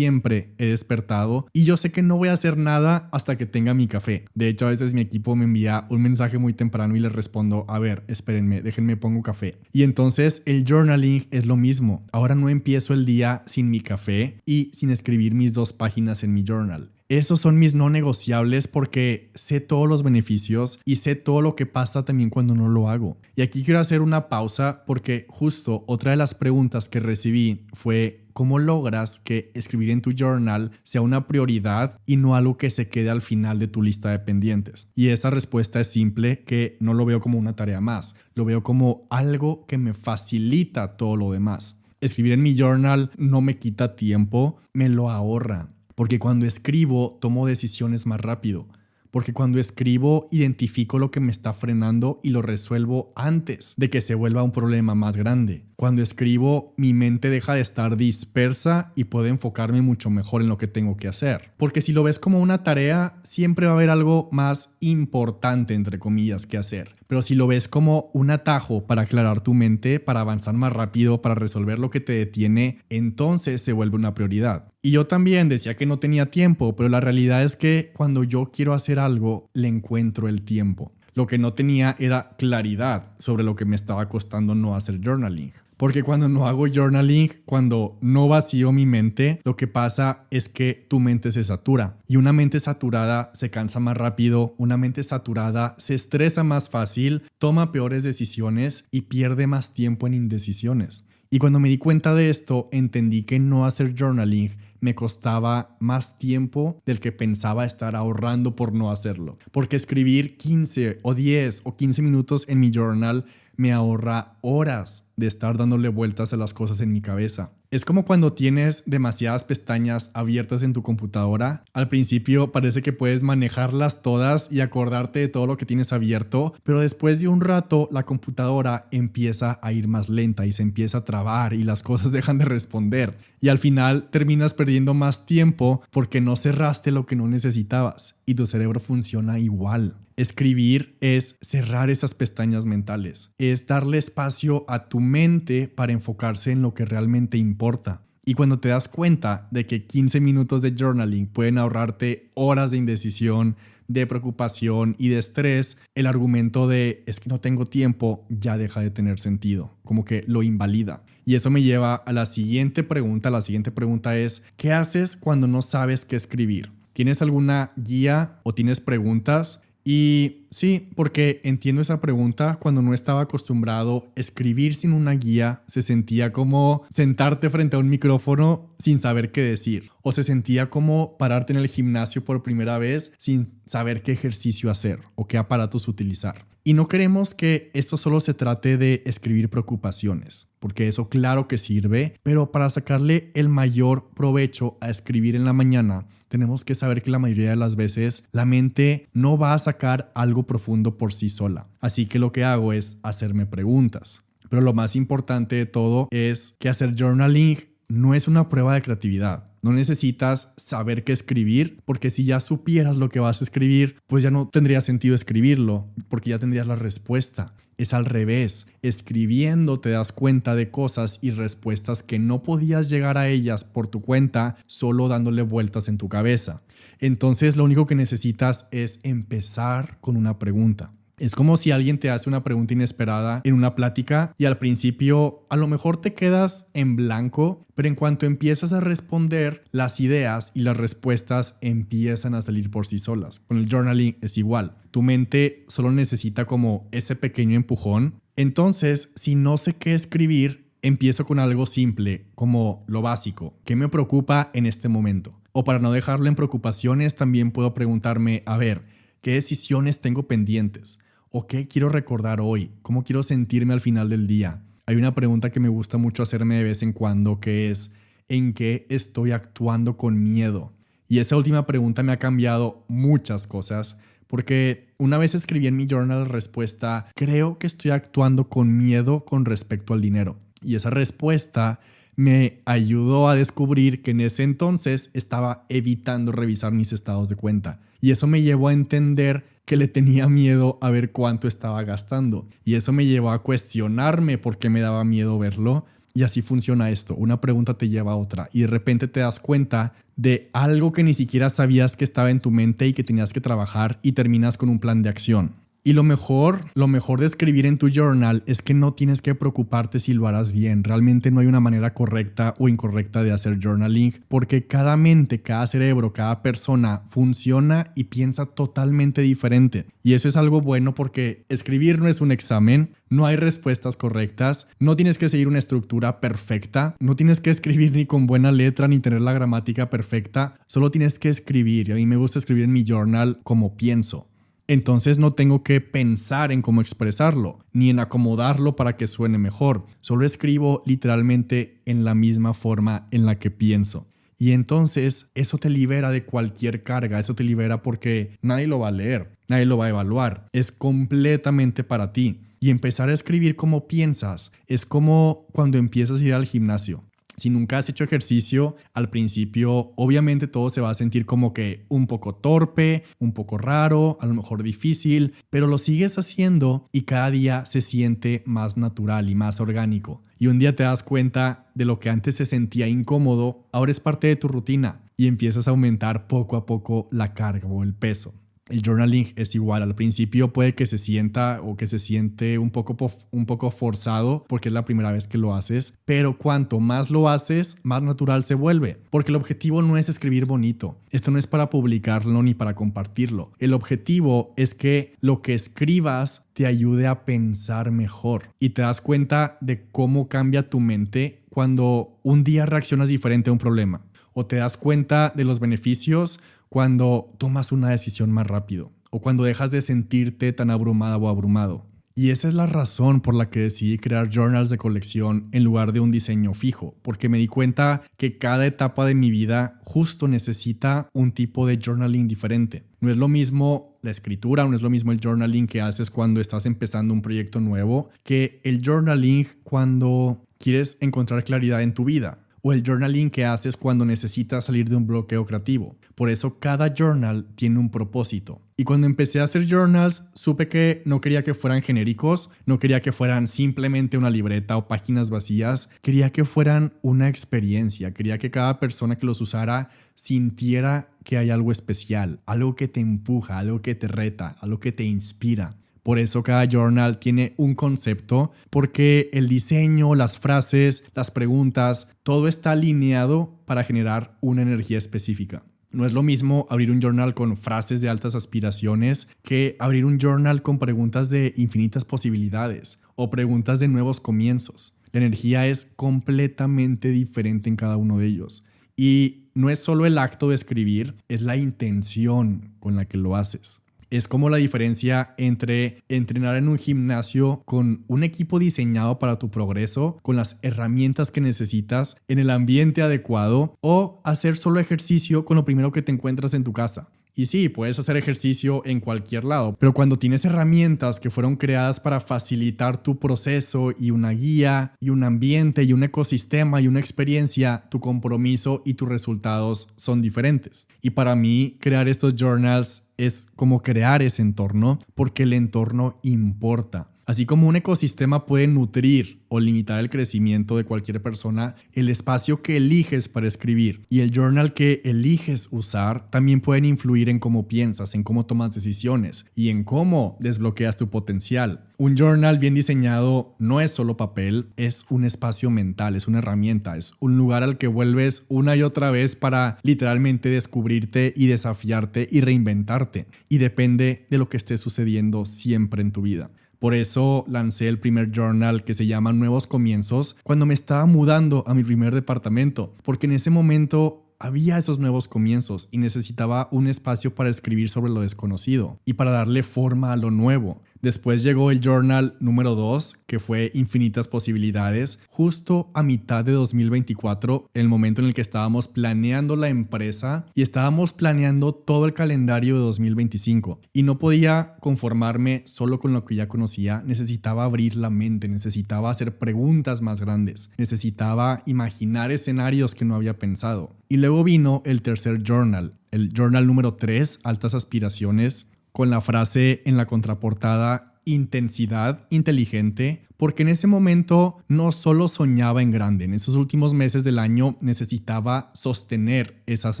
he despertado y yo sé que no voy a hacer nada hasta que tenga mi café. De hecho, a veces mi equipo me envía un mensaje muy temprano y les respondo, a ver, espérenme, déjenme pongo café. Y entonces el journaling es lo mismo. Ahora no empiezo el día sin mi café y sin escribir mis 2 páginas en mi journal. Esos son mis no negociables porque sé todos los beneficios y sé todo lo que pasa también cuando no lo hago. Y aquí quiero hacer una pausa porque justo otra de las preguntas que recibí fue ¿cómo logras que escribir en tu journal sea una prioridad y no algo que se quede al final de tu lista de pendientes? Y esa respuesta es simple, que no lo veo como una tarea más, lo veo como algo que me facilita todo lo demás. Escribir en mi journal no me quita tiempo, me lo ahorra. Porque cuando escribo tomo decisiones más rápido. porque cuando escribo identifico lo que me está frenando y lo resuelvo antes de que se vuelva un problema más grande. Cuando escribo, mi mente deja de estar dispersa y puedo enfocarme mucho mejor en lo que tengo que hacer. Porque si lo ves como una tarea, siempre va a haber algo más importante, entre comillas, que hacer. Pero si lo ves como un atajo para aclarar tu mente, para avanzar más rápido, para resolver lo que te detiene, entonces se vuelve una prioridad. Y yo también decía que no tenía tiempo, pero la realidad es que cuando yo quiero hacer algo, le encuentro el tiempo. Lo que no tenía era claridad sobre lo que me estaba costando no hacer journaling. Porque cuando no hago journaling, cuando no vacío mi mente, lo que pasa es que tu mente se satura. Y una mente saturada se cansa más rápido, una mente saturada se estresa más fácil, toma peores decisiones y pierde más tiempo en indecisiones. Y cuando me di cuenta de esto, entendí que no hacer journaling me costaba más tiempo del que pensaba estar ahorrando por no hacerlo. Porque escribir 15 o 10 o 15 minutos en mi journal me ahorra horas de estar dándole vueltas a las cosas en mi cabeza. Es como cuando tienes demasiadas pestañas abiertas en tu computadora. Al principio parece que puedes manejarlas todas y acordarte de todo lo que tienes abierto, pero después de un rato la computadora empieza a ir más lenta y se empieza a trabar y las cosas dejan de responder. Y al final terminas perdiendo más tiempo porque no cerraste lo que no necesitabas y tu cerebro funciona igual. Escribir es cerrar esas pestañas mentales, es darle espacio a tu mente para enfocarse en lo que realmente importa. Y cuando te das cuenta de que 15 minutos de journaling pueden ahorrarte horas de indecisión, de preocupación y de estrés, el argumento de es que no tengo tiempo ya deja de tener sentido, como que lo invalida. Y eso me lleva a la siguiente pregunta. La siguiente pregunta es, ¿qué haces cuando no sabes qué escribir? ¿Tienes alguna guía o tienes preguntas? Y sí, porque entiendo esa pregunta. Cuando no estaba acostumbrado a escribir sin una guía, se sentía como sentarte frente a un micrófono sin saber qué decir. O se sentía como pararte en el gimnasio por primera vez sin saber qué ejercicio hacer o qué aparatos utilizar. Y no queremos que esto solo se trate de escribir preocupaciones, porque eso claro que sirve, pero para sacarle el mayor provecho a escribir en la mañana, tenemos que saber que la mayoría de las veces la mente no va a sacar algo profundo por sí sola. Así que lo que hago es hacerme preguntas. Pero lo más importante de todo es que hacer journaling no es una prueba de creatividad. No necesitas saber qué escribir, porque si ya supieras lo que vas a escribir, pues ya no tendría sentido escribirlo, porque ya tendrías la respuesta. Es al revés. Escribiendo te das cuenta de cosas y respuestas que no podías llegar a ellas por tu cuenta solo dándole vueltas en tu cabeza. Entonces lo único que necesitas es empezar con una pregunta. Es como si alguien te hace una pregunta inesperada en una plática y al principio a lo mejor te quedas en blanco, pero en cuanto empiezas a responder, las ideas y las respuestas empiezan a salir por sí solas. Con el journaling es igual. Tu mente solo necesita como ese pequeño empujón. Entonces, si no sé qué escribir, empiezo con algo simple, como lo básico. ¿Qué me preocupa en este momento? O para no dejarlo en preocupaciones, también puedo preguntarme, a ver, ¿qué decisiones tengo pendientes? ¿O qué quiero recordar hoy? ¿Cómo quiero sentirme al final del día? Hay una pregunta que me gusta mucho hacerme de vez en cuando, que es ¿en qué estoy actuando con miedo? Y esa última pregunta me ha cambiado muchas cosas, porque una vez escribí en mi journal la respuesta, creo que estoy actuando con miedo con respecto al dinero. Y esa respuesta me ayudó a descubrir que en ese entonces estaba evitando revisar mis estados de cuenta. Y eso me llevó a entender que le tenía miedo a ver cuánto estaba gastando. Y eso me llevó a cuestionarme por qué me daba miedo verlo. Y así funciona esto. Una pregunta te lleva a otra. Y de repente te das cuenta de algo que ni siquiera sabías que estaba en tu mente y que tenías que trabajar y terminas con un plan de acción. Y lo mejor de escribir en tu journal es que no tienes que preocuparte si lo harás bien. Realmente no hay una manera correcta o incorrecta de hacer journaling, porque cada mente, cada cerebro, cada persona funciona y piensa totalmente diferente. Y eso es algo bueno porque escribir no es un examen, no hay respuestas correctas, no tienes que seguir una estructura perfecta, no tienes que escribir ni con buena letra ni tener la gramática perfecta, solo tienes que escribir. Y a mí me gusta escribir en mi journal como pienso. Entonces no tengo que pensar en cómo expresarlo, ni en acomodarlo para que suene mejor. Solo escribo literalmente en la misma forma en la que pienso. Y entonces eso te libera de cualquier carga, eso te libera porque nadie lo va a leer, nadie lo va a evaluar, es completamente para ti. Y empezar a escribir como piensas es como cuando empiezas a ir al gimnasio. Si nunca has hecho ejercicio, al principio obviamente todo se va a sentir como que un poco torpe, un poco raro, a lo mejor difícil, pero lo sigues haciendo y cada día se siente más natural y más orgánico. Y un día te das cuenta de lo que antes se sentía incómodo, ahora es parte de tu rutina y empiezas a aumentar poco a poco la carga o el peso. El journaling es igual, al principio puede que se sienta o que se siente un poco forzado porque es la primera vez que lo haces, pero cuanto más lo haces, más natural se vuelve, porque el objetivo no es escribir bonito, esto no es para publicarlo ni para compartirlo, el objetivo es que lo que escribas te ayude a pensar mejor y te das cuenta de cómo cambia tu mente cuando un día reaccionas diferente a un problema o te das cuenta de los beneficios cuando tomas una decisión más rápido o cuando dejas de sentirte tan abrumada o abrumado. Y esa es la razón por la que decidí crear journals de colección en lugar de un diseño fijo, porque me di cuenta que cada etapa de mi vida justo necesita un tipo de journaling diferente. No es lo mismo la escritura, no es lo mismo el journaling que haces cuando estás empezando un proyecto nuevo que el journaling cuando quieres encontrar claridad en tu vida, o el journaling que haces cuando necesitas salir de un bloqueo creativo. Por eso cada journal tiene un propósito. Y cuando empecé a hacer journals, supe que no quería que fueran genéricos, no quería que fueran simplemente una libreta o páginas vacías, quería que fueran una experiencia, quería que cada persona que los usara sintiera que hay algo especial, algo que te empuja, algo que te reta, algo que te inspira. Por eso cada journal tiene un concepto, porque el diseño, las frases, las preguntas, todo está alineado para generar una energía específica. No es lo mismo abrir un journal con frases de altas aspiraciones que abrir un journal con preguntas de infinitas posibilidades o preguntas de nuevos comienzos. La energía es completamente diferente en cada uno de ellos. Y no es solo el acto de escribir, es la intención con la que lo haces. Es como la diferencia entre entrenar en un gimnasio con un equipo diseñado para tu progreso, con las herramientas que necesitas, en el ambiente adecuado, o hacer solo ejercicio con lo primero que te encuentras en tu casa. Y sí, puedes hacer ejercicio en cualquier lado, pero cuando tienes herramientas que fueron creadas para facilitar tu proceso y una guía y un ambiente y un ecosistema y una experiencia, tu compromiso y tus resultados son diferentes. Y para mí, crear estos journals es como crear ese entorno, porque el entorno importa. Así como un ecosistema puede nutrir o limitar el crecimiento de cualquier persona, el espacio que eliges para escribir y el journal que eliges usar también pueden influir en cómo piensas, en cómo tomas decisiones y en cómo desbloqueas tu potencial. Un journal bien diseñado no es solo papel, es un espacio mental, es una herramienta, es un lugar al que vuelves una y otra vez para literalmente descubrirte y desafiarte y reinventarte. Y depende de lo que esté sucediendo siempre en tu vida. Por eso lancé el primer journal que se llama Nuevos Comienzos cuando me estaba mudando a mi primer departamento, porque en ese momento había esos nuevos comienzos y necesitaba un espacio para escribir sobre lo desconocido y para darle forma a lo nuevo. Después llegó el journal número 2, que fue Infinitas Posibilidades, justo a mitad de 2024, el momento en el que estábamos planeando la empresa y estábamos planeando todo el calendario de 2025. Y no podía conformarme solo con lo que ya conocía, necesitaba abrir la mente, necesitaba hacer preguntas más grandes, necesitaba imaginar escenarios que no había pensado. Y luego vino el tercer journal, el journal número 3, Altas Aspiraciones, con la frase en la contraportada intensidad inteligente, porque en ese momento no solo soñaba en grande, en esos últimos meses del año necesitaba sostener esas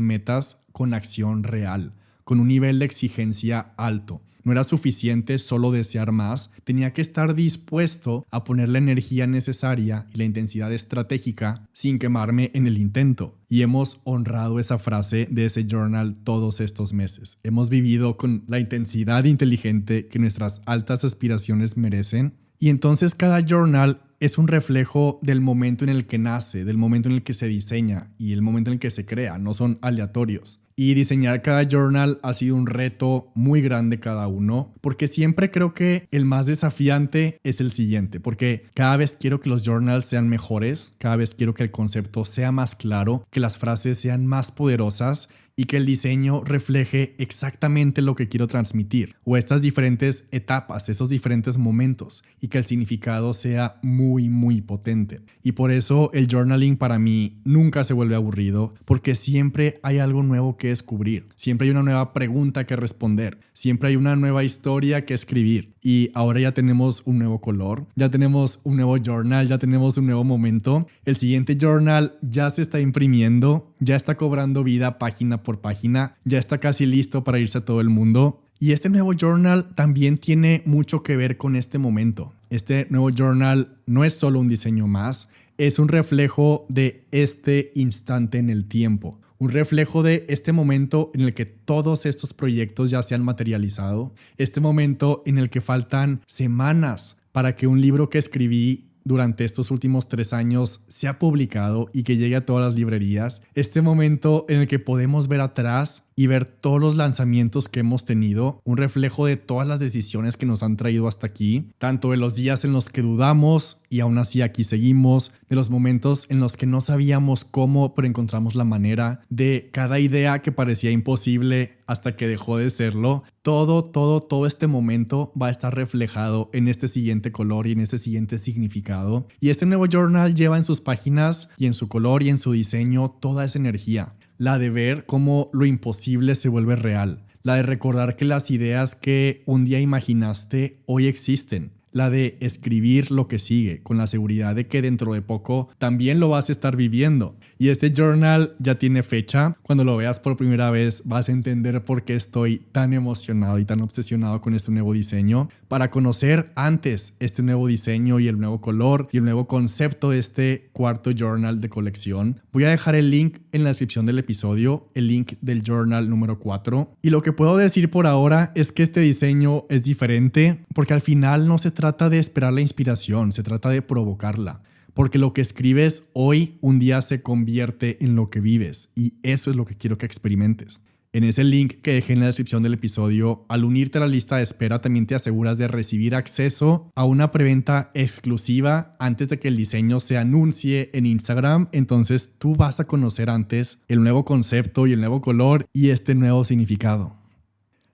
metas con acción real, con un nivel de exigencia alto. No era suficiente solo desear más, tenía que estar dispuesto a poner la energía necesaria y la intensidad estratégica sin quemarme en el intento. Y hemos honrado esa frase de ese journal todos estos meses. Hemos vivido con la intensidad inteligente que nuestras altas aspiraciones merecen. Y entonces cada journal es un reflejo del momento en el que nace, del momento en el que se diseña y el momento en el que se crea, no son aleatorios. Y diseñar cada journal ha sido un reto muy grande cada uno, porque siempre creo que el más desafiante es el siguiente, porque cada vez quiero que los journals sean mejores, cada vez quiero que el concepto sea más claro, que las frases sean más poderosas y que el diseño refleje exactamente lo que quiero transmitir, o estas diferentes etapas, esos diferentes momentos, y que el significado sea muy potente. Y por eso el journaling para mí nunca se vuelve aburrido, porque siempre hay algo nuevo que descubrir, siempre hay una nueva pregunta que responder, siempre hay una nueva historia que escribir. Y ahora ya tenemos un nuevo color, ya tenemos un nuevo journal, ya tenemos un nuevo momento. El siguiente journal ya se está imprimiendo, ya está cobrando vida página por página, ya está casi listo para irse a todo el mundo. Y este nuevo journal también tiene mucho que ver con este momento. Este nuevo journal no es solo un diseño más, es un reflejo de este instante en el tiempo. Un reflejo de este momento en el que todos estos proyectos ya se han materializado. Este momento en el que faltan semanas para que un libro que escribí durante estos últimos 3 años sea publicado y que llegue a todas las librerías. Este momento en el que podemos ver atrás y ver todos los lanzamientos que hemos tenido, un reflejo de todas las decisiones que nos han traído hasta aquí, tanto de los días en los que dudamos y aún así aquí seguimos, de los momentos en los que no sabíamos cómo pero encontramos la manera, de cada idea que parecía imposible hasta que dejó de serlo. Todo este momento va a estar reflejado en este siguiente color y en este siguiente significado. Y este nuevo journal lleva en sus páginas y en su color y en su diseño toda esa energía. La de ver cómo lo imposible se vuelve real. La de recordar que las ideas que un día imaginaste hoy existen. La de escribir lo que sigue, con la seguridad de que dentro de poco también lo vas a estar viviendo. Y este journal ya tiene fecha. Cuando lo veas por primera vez vas a entender por qué estoy tan emocionado y tan obsesionado con este nuevo diseño. Para conocer antes este nuevo diseño y el nuevo color y el nuevo concepto de este cuarto journal de colección, voy a dejar el link en la descripción del episodio, el link del journal número 4. Y lo que puedo decir por ahora es que este diseño es diferente porque al final no se trata de esperar la inspiración, se trata de provocarla. Porque lo que escribes hoy un día se convierte en lo que vives y eso es lo que quiero que experimentes. En ese link que dejé en la descripción del episodio, al unirte a la lista de espera también te aseguras de recibir acceso a una preventa exclusiva antes de que el diseño se anuncie en Instagram. Entonces tú vas a conocer antes el nuevo concepto y el nuevo color y este nuevo significado.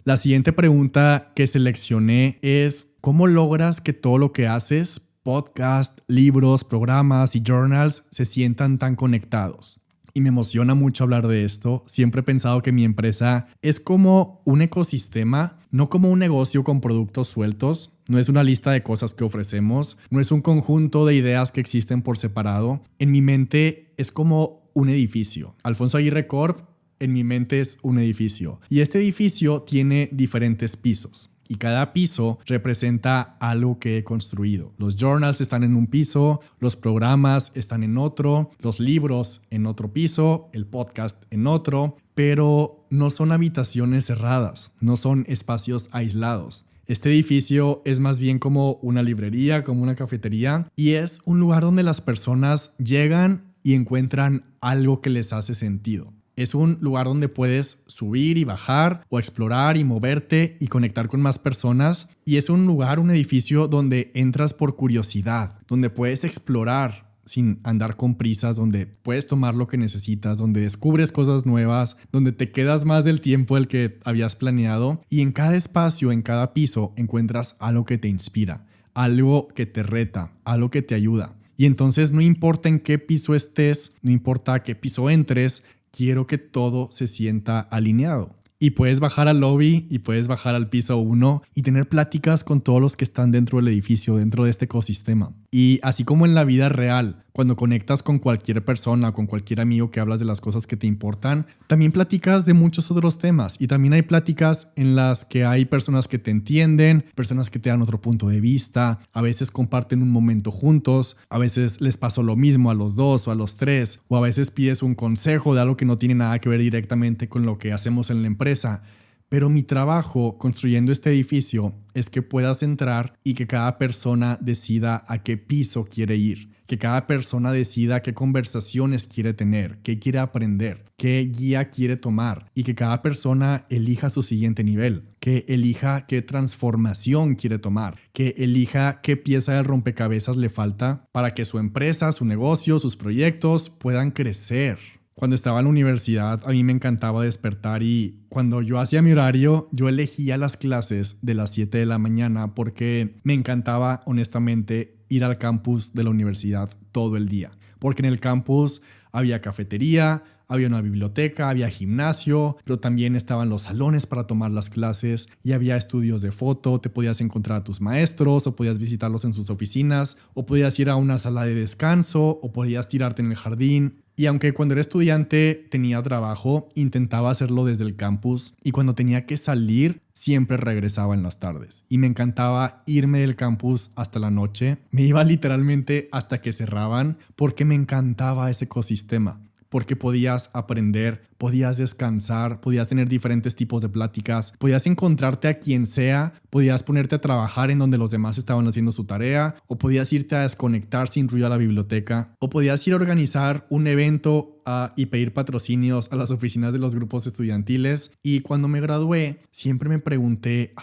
La siguiente pregunta que seleccioné es: ¿cómo logras que todo lo que haces, podcast, libros, programas y journals, se sientan tan conectados? Y me emociona mucho hablar de esto. Siempre he pensado que mi empresa es como un ecosistema, no como un negocio con productos sueltos. No es una lista de cosas que ofrecemos, no es un conjunto de ideas que existen por separado. En mi mente es como un edificio. Alfonso Aguirre Corp en mi mente es un edificio. Y este edificio tiene diferentes pisos. Y cada piso representa algo que he construido. Los journals están en un piso, los programas están en otro, los libros en otro piso, el podcast en otro, pero no son habitaciones cerradas, no son espacios aislados. Este edificio es más bien como una librería, como una cafetería, y es un lugar donde las personas llegan y encuentran algo que les hace sentido. Es un lugar donde puedes subir y bajar o explorar y moverte y conectar con más personas. Y es un lugar, un edificio donde entras por curiosidad, donde puedes explorar sin andar con prisas, donde puedes tomar lo que necesitas, donde descubres cosas nuevas, donde te quedas más del tiempo del que habías planeado. Y en cada espacio, en cada piso, encuentras algo que te inspira, algo que te reta, algo que te ayuda. Y entonces no importa en qué piso estés, no importa a qué piso entres, quiero que todo se sienta alineado. Y puedes bajar al lobby y puedes bajar al piso 1 y tener pláticas con todos los que están dentro del edificio, dentro de este ecosistema. Y así como en la vida real, cuando conectas con cualquier persona, con cualquier amigo que hablas de las cosas que te importan, también platicas de muchos otros temas. Y también hay pláticas en las que hay personas que te entienden, personas que te dan otro punto de vista, a veces comparten un momento juntos, a veces les pasó lo mismo a los 2 o a los 3, o a veces pides un consejo de algo que no tiene nada que ver directamente con lo que hacemos en la empresa. Pero mi trabajo construyendo este edificio es que puedas entrar y que cada persona decida a qué piso quiere ir, que cada persona decida qué conversaciones quiere tener, qué quiere aprender, qué guía quiere tomar y que cada persona elija su siguiente nivel, que elija qué transformación quiere tomar, que elija qué pieza del rompecabezas le falta para que su empresa, su negocio, sus proyectos puedan crecer. Cuando estaba en la universidad, a mí me encantaba despertar y cuando yo hacía mi horario, yo elegía las clases de las 7 de la mañana porque me encantaba, honestamente, ir al campus de la universidad todo el día. Porque en el campus había cafetería, había una biblioteca, había gimnasio, pero también estaban los salones para tomar las clases y había estudios de foto, te podías encontrar a tus maestros o podías visitarlos en sus oficinas o podías ir a una sala de descanso o podías tirarte en el jardín. Y aunque cuando era estudiante tenía trabajo, intentaba hacerlo desde el campus y cuando tenía que salir siempre regresaba en las tardes. Y me encantaba irme del campus hasta la noche. Me iba literalmente hasta que cerraban porque me encantaba ese ecosistema. Porque podías aprender, podías descansar, podías tener diferentes tipos de pláticas, podías encontrarte a quien sea, podías ponerte a trabajar en donde los demás estaban haciendo su tarea, o podías irte a desconectar sin ruido a la biblioteca, o podías ir a organizar un evento y pedir patrocinios a las oficinas de los grupos estudiantiles. Y cuando me gradué, siempre me pregunté,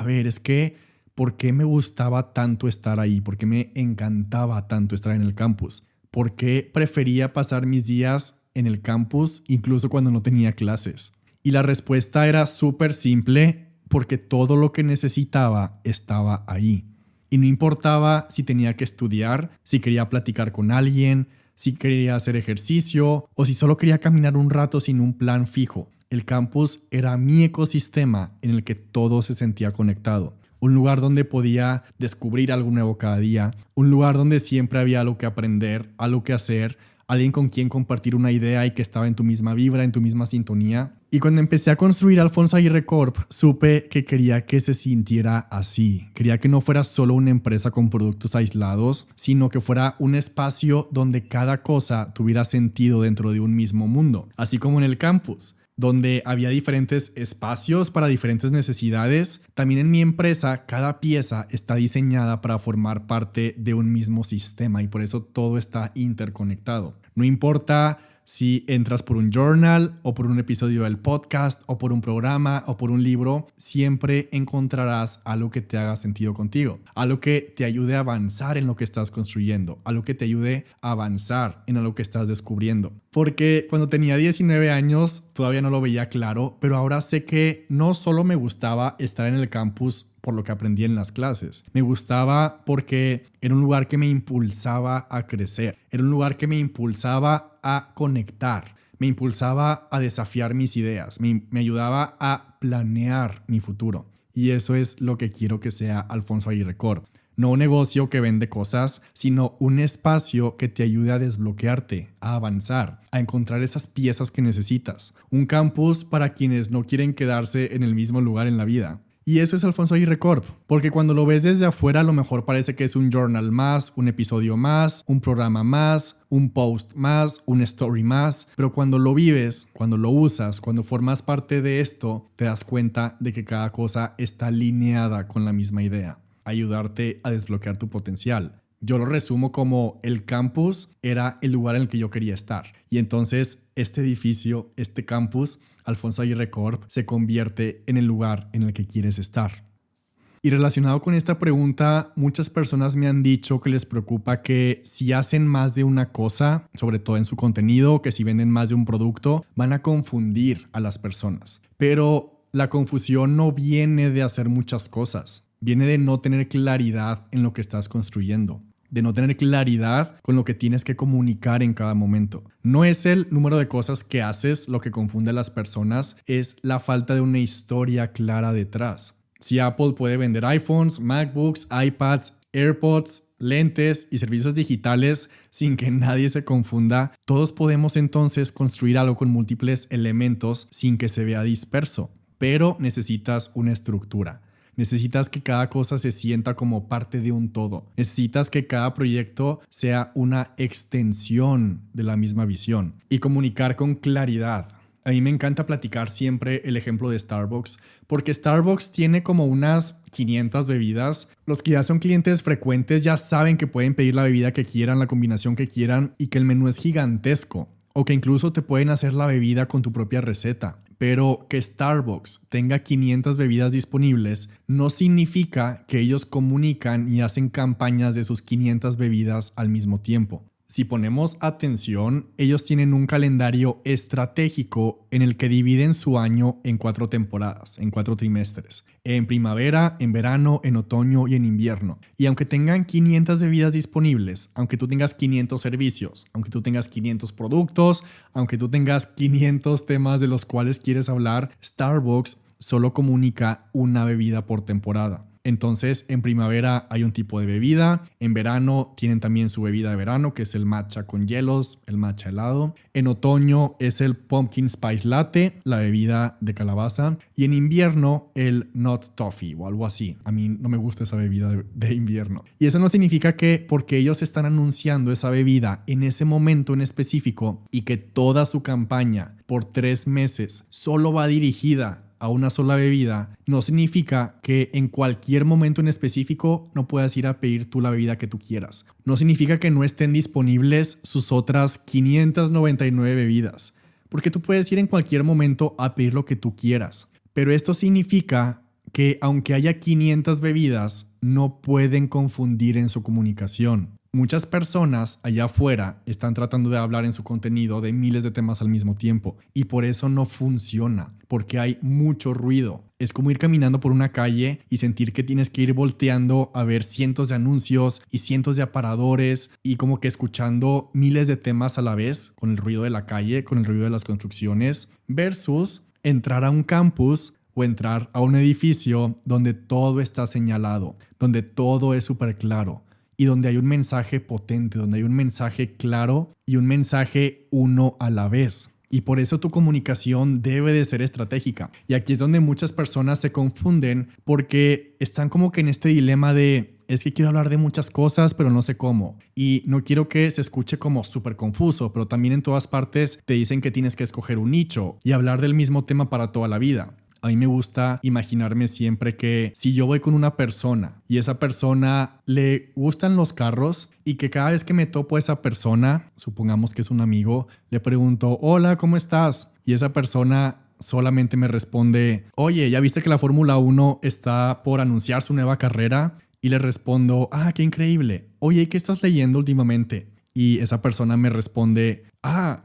¿por qué me gustaba tanto estar ahí? ¿Por qué me encantaba tanto estar en el campus? ¿Por qué prefería pasar mis días en el campus incluso cuando no tenía clases? Y la respuesta era súper simple, porque todo lo que necesitaba estaba ahí. Y no importaba si tenía que estudiar, si quería platicar con alguien, si quería hacer ejercicio o si solo quería caminar un rato sin un plan fijo. El campus era mi ecosistema en el que todo se sentía conectado. Un lugar donde podía descubrir algo nuevo cada día, un lugar donde siempre había algo que aprender, algo que hacer, alguien con quien compartir una idea y que estaba en tu misma vibra, en tu misma sintonía. Y cuando empecé a construir Alfonso Aguirre Corp, supe que quería que se sintiera así. Quería que no fuera solo una empresa con productos aislados, sino que fuera un espacio donde cada cosa tuviera sentido dentro de un mismo mundo, así como en el campus, donde había diferentes espacios para diferentes necesidades. También en mi empresa, cada pieza está diseñada para formar parte de un mismo sistema y por eso todo está interconectado. No importa si entras por un journal o por un episodio del podcast o por un programa o por un libro, siempre encontrarás algo que te haga sentido contigo, algo que te ayude a avanzar en lo que estás construyendo, algo que te ayude a avanzar en lo que estás descubriendo. Porque cuando tenía 19 años todavía no lo veía claro, pero ahora sé que no solo me gustaba estar en el campus por lo que aprendí en las clases. Me gustaba porque era un lugar que me impulsaba a crecer, era un lugar que me impulsaba a conectar, me impulsaba a desafiar mis ideas, me ayudaba a planear mi futuro. Y eso es lo que quiero que sea Alfonso Aguirre Corp. No un negocio que vende cosas, sino un espacio que te ayude a desbloquearte, a avanzar, a encontrar esas piezas que necesitas. Un campus para quienes no quieren quedarse en el mismo lugar en la vida. Y eso es Alfonso Aguirre Corp, porque cuando lo ves desde afuera a lo mejor parece que es un journal más, un episodio más, un programa más, un post más, un story más, pero cuando lo vives, cuando lo usas, cuando formas parte de esto, te das cuenta de que cada cosa está alineada con la misma idea, ayudarte a desbloquear tu potencial. Yo lo resumo como el campus era el lugar en el que yo quería estar. Y entonces este edificio, este campus, Alfonso Aguirre Corp, se convierte en el lugar en el que quieres estar. Y relacionado con esta pregunta, muchas personas me han dicho que les preocupa que si hacen más de una cosa, sobre todo en su contenido, que si venden más de un producto, van a confundir a las personas. Pero la confusión no viene de hacer muchas cosas, viene de no tener claridad en lo que estás construyendo, de no tener claridad con lo que tienes que comunicar en cada momento. No es el número de cosas que haces lo que confunde a las personas, es la falta de una historia clara detrás. Si Apple puede vender iPhones, MacBooks, iPads, AirPods, lentes y servicios digitales sin que nadie se confunda, todos podemos entonces construir algo con múltiples elementos sin que se vea disperso, pero necesitas una estructura. Necesitas que cada cosa se sienta como parte de un todo. Necesitas que cada proyecto sea una extensión de la misma visión y comunicar con claridad. A mí me encanta platicar siempre el ejemplo de Starbucks, porque Starbucks tiene como unas 500 bebidas. Los que ya son clientes frecuentes ya saben que pueden pedir la bebida que quieran, la combinación que quieran y que el menú es gigantesco, o que incluso te pueden hacer la bebida con tu propia receta. Pero que Starbucks tenga 500 bebidas disponibles no significa que ellos comunican y hacen campañas de sus 500 bebidas al mismo tiempo. Si ponemos atención, ellos tienen un calendario estratégico en el que dividen su año en 4 temporadas, en 4 trimestres. En primavera, en verano, en otoño y en invierno. Y aunque tengan 500 bebidas disponibles, aunque tú tengas 500 servicios, aunque tú tengas 500 productos, aunque tú tengas 500 temas de los cuales quieres hablar, Starbucks solo comunica una bebida por temporada. Entonces, en primavera hay un tipo de bebida, en verano tienen también su bebida de verano, que es el matcha con hielos, el matcha helado. En otoño es el pumpkin spice latte, la bebida de calabaza. Y en invierno el nut toffee o algo así. A mí no me gusta esa bebida de invierno. Y eso no significa que porque ellos están anunciando esa bebida en ese momento en específico y que toda su campaña por 3 meses solo va dirigida a una sola bebida, no significa que en cualquier momento en específico no puedas ir a pedir tú la bebida que tú quieras. No significa que no estén disponibles sus otras 599 bebidas, porque tú puedes ir en cualquier momento a pedir lo que tú quieras. Pero esto significa que aunque haya 500 bebidas, no pueden confundir en su comunicación. Muchas personas allá afuera están tratando de hablar en su contenido de miles de temas al mismo tiempo y por eso no funciona, porque hay mucho ruido. Es como ir caminando por una calle y sentir que tienes que ir volteando a ver cientos de anuncios y cientos de aparadores y como que escuchando miles de temas a la vez con el ruido de la calle, con el ruido de las construcciones, versus entrar a un campus o entrar a un edificio donde todo está señalado, donde todo es súper claro. Y donde hay un mensaje potente, donde hay un mensaje claro y un mensaje uno a la vez. Y por eso tu comunicación debe de ser estratégica. Y aquí es donde muchas personas se confunden porque están como que en este dilema de es que quiero hablar de muchas cosas pero no sé cómo. Y no quiero que se escuche como súper confuso, pero también en todas partes te dicen que tienes que escoger un nicho y hablar del mismo tema para toda la vida. A mí me gusta imaginarme siempre que si yo voy con una persona y esa persona le gustan los carros y que cada vez que me topo a esa persona, supongamos que es un amigo, le pregunto, hola, ¿cómo estás? Y esa persona solamente me responde, oye, ¿ya viste que la Fórmula 1 está por anunciar su nueva carrera? Y le respondo, qué increíble. Oye, ¿qué estás leyendo últimamente? Y esa persona me responde,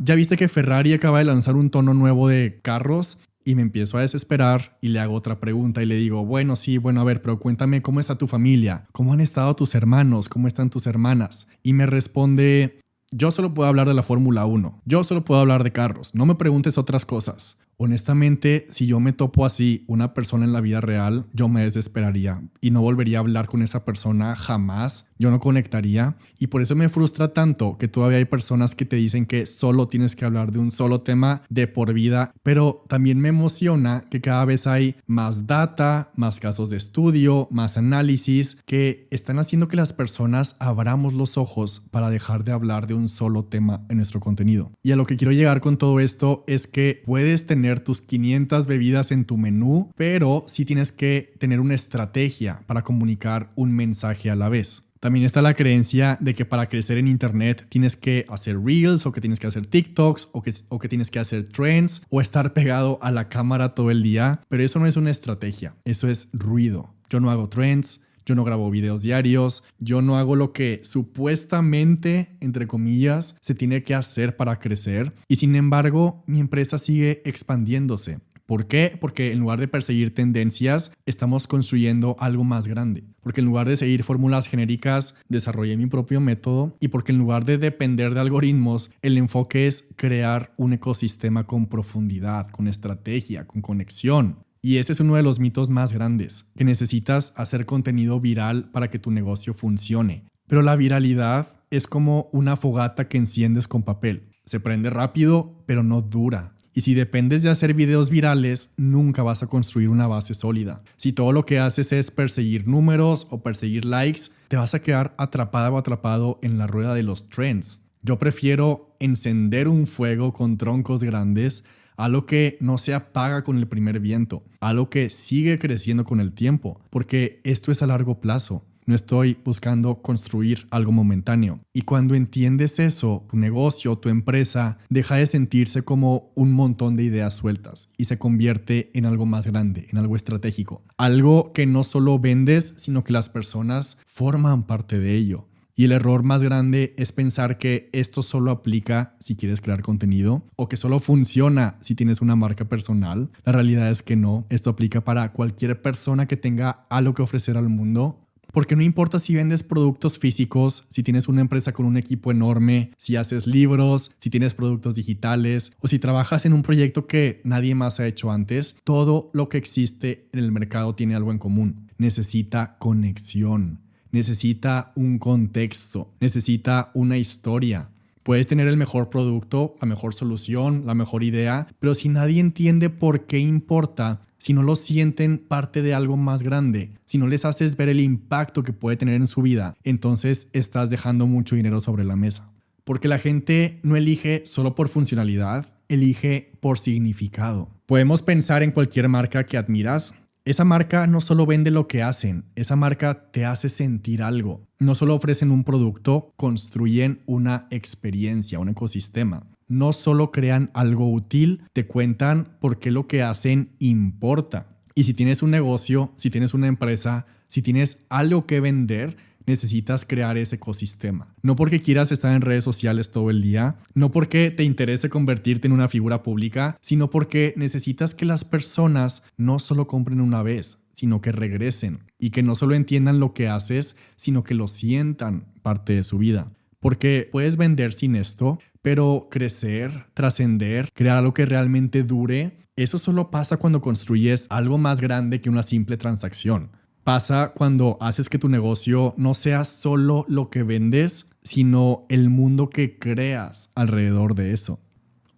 ¿ya viste que Ferrari acaba de lanzar un tono nuevo de carros? Y me empiezo a desesperar y le hago otra pregunta y le digo, bueno, a ver, pero cuéntame cómo está tu familia, cómo han estado tus hermanos, cómo están tus hermanas. Y me responde, yo solo puedo hablar de la Fórmula 1, yo solo puedo hablar de carros, no me preguntes otras cosas. Honestamente, si yo me topo así una persona en la vida real, yo me desesperaría y no volvería a hablar con esa persona jamás. Yo no conectaría y por eso me frustra tanto que todavía hay personas que te dicen que solo tienes que hablar de un solo tema de por vida, pero también me emociona que cada vez hay más data, más casos de estudio, más análisis que están haciendo que las personas abramos los ojos para dejar de hablar de un solo tema en nuestro contenido. Y a lo que quiero llegar con todo esto es que puedes tener tus 500 bebidas en tu menú, pero sí tienes que tener una estrategia para comunicar un mensaje a la vez. También está la creencia de que para crecer en internet tienes que hacer reels o que tienes que hacer TikToks o que tienes que hacer trends o estar pegado a la cámara todo el día, pero eso no es una estrategia, eso es ruido. Yo no hago trends, yo no grabo videos diarios, yo no hago lo que supuestamente, entre comillas, se tiene que hacer para crecer y sin embargo mi empresa sigue expandiéndose. ¿Por qué? Porque en lugar de perseguir tendencias, estamos construyendo algo más grande. Porque en lugar de seguir fórmulas genéricas, desarrollé mi propio método y porque en lugar de depender de algoritmos, el enfoque es crear un ecosistema con profundidad, con estrategia, con conexión. Y ese es uno de los mitos más grandes, que necesitas hacer contenido viral para que tu negocio funcione. Pero la viralidad es como una fogata que enciendes con papel. Se prende rápido, pero no dura. Y si dependes de hacer videos virales, nunca vas a construir una base sólida. Si todo lo que haces es perseguir números o perseguir likes, te vas a quedar atrapada o atrapado en la rueda de los trends. Yo prefiero encender un fuego con troncos grandes algo que no se apaga con el primer viento, algo que sigue creciendo con el tiempo, porque esto es a largo plazo. No estoy buscando construir algo momentáneo. Y cuando entiendes eso, tu negocio, tu empresa, deja de sentirse como un montón de ideas sueltas y se convierte en algo más grande, en algo estratégico. Algo que no solo vendes, sino que las personas forman parte de ello. Y el error más grande es pensar que esto solo aplica si quieres crear contenido o que solo funciona si tienes una marca personal. La realidad es que no. Esto aplica para cualquier persona que tenga algo que ofrecer al mundo. Porque no importa si vendes productos físicos, si tienes una empresa con un equipo enorme, si haces libros, si tienes productos digitales o si trabajas en un proyecto que nadie más ha hecho antes, todo lo que existe en el mercado tiene algo en común. Necesita conexión, necesita un contexto, necesita una historia. Puedes tener el mejor producto, la mejor solución, la mejor idea, pero si nadie entiende por qué importa, si no lo sienten parte de algo más grande, si no les haces ver el impacto que puede tener en su vida, entonces estás dejando mucho dinero sobre la mesa. Porque la gente no elige solo por funcionalidad, elige por significado. Podemos pensar en cualquier marca que admiras. Esa marca no solo vende lo que hacen, esa marca te hace sentir algo. No solo ofrecen un producto, construyen una experiencia, un ecosistema. No solo crean algo útil, te cuentan por qué lo que hacen importa. Y si tienes un negocio, si tienes una empresa, si tienes algo que vender, necesitas crear ese ecosistema. No porque quieras estar en redes sociales todo el día, no porque te interese convertirte en una figura pública, sino porque necesitas que las personas no solo compren una vez, sino que regresen y que no solo entiendan lo que haces, sino que lo sientan parte de su vida. Porque puedes vender sin esto, pero crecer, trascender, crear algo que realmente dure, eso solo pasa cuando construyes algo más grande que una simple transacción. Pasa cuando haces que tu negocio no sea solo lo que vendes, sino el mundo que creas alrededor de eso.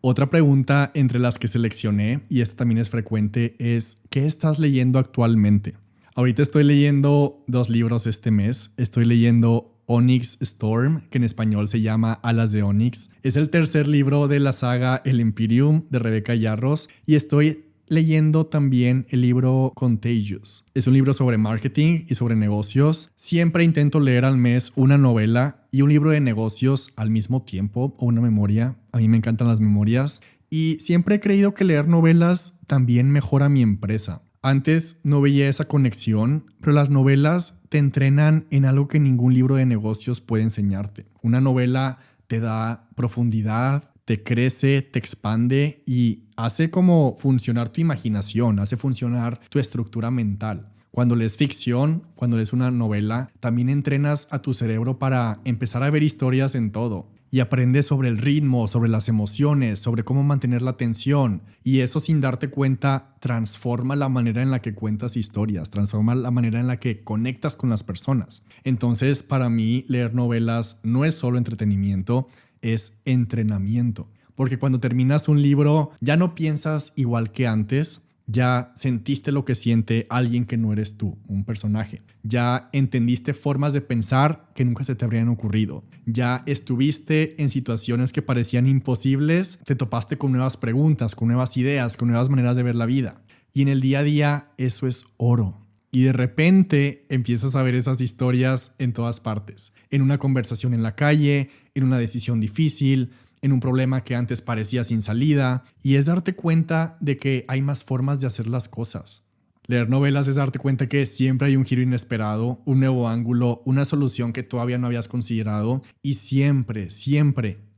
Otra pregunta entre las que seleccioné, y esta también es frecuente, es ¿qué estás leyendo actualmente? Ahorita estoy leyendo 2 libros este mes. Estoy leyendo Onyx Storm, que en español se llama Alas de Onyx. Es el tercer libro de la saga El Imperium de Rebecca Yarros y estoy leyendo también el libro Contagious. Es un libro sobre marketing y sobre negocios. Siempre intento leer al mes una novela y un libro de negocios al mismo tiempo o una memoria. A mí me encantan las memorias y siempre he creído que leer novelas también mejora mi empresa. Antes no veía esa conexión, pero las novelas te entrenan en algo que ningún libro de negocios puede enseñarte. Una novela te da profundidad, te crece, te expande y hace como funcionar tu imaginación, hace funcionar tu estructura mental. Cuando lees ficción, cuando lees una novela, también entrenas a tu cerebro para empezar a ver historias en todo. Y aprendes sobre el ritmo, sobre las emociones, sobre cómo mantener la atención. Y eso sin darte cuenta transforma la manera en la que cuentas historias, transforma la manera en la que conectas con las personas. Entonces, para mí, leer novelas no es solo entretenimiento, es entrenamiento. Porque cuando terminas un libro, ya no piensas igual que antes. Ya sentiste lo que siente alguien que no eres tú, un personaje. Ya entendiste formas de pensar que nunca se te habrían ocurrido. Ya estuviste en situaciones que parecían imposibles. Te topaste con nuevas preguntas, con nuevas ideas, con nuevas maneras de ver la vida. Y en el día a día eso es oro. Y de repente empiezas a ver esas historias en todas partes. En una conversación en la calle, en una decisión difícil, en un problema que antes parecía sin salida, y es darte cuenta de que hay más formas de hacer las cosas. Leer novelas es darte cuenta que siempre hay un giro inesperado, un nuevo ángulo, una solución que todavía no habías considerado, y siempre,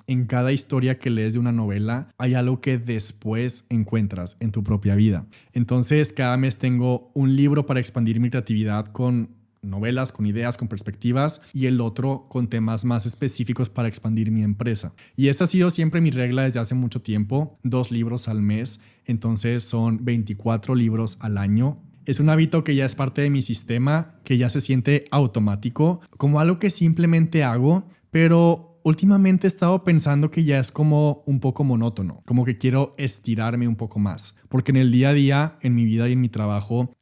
en cada historia que lees de una novela hay algo que después encuentras en tu propia vida. Entonces cada mes tengo un libro para expandir mi creatividad con novelas, con ideas, con perspectivas, y el otro con temas más específicos para expandir mi empresa. Y esa ha sido siempre mi regla desde hace mucho tiempo, 2 libros al mes, entonces son 24 libros al año. Es un hábito que ya es parte de mi sistema, que ya se siente automático, como algo que simplemente hago, pero últimamente he estado pensando que ya es como un poco monótono, como que quiero estirarme un poco más, porque en el día a día, en mi vida y en mi trabajo,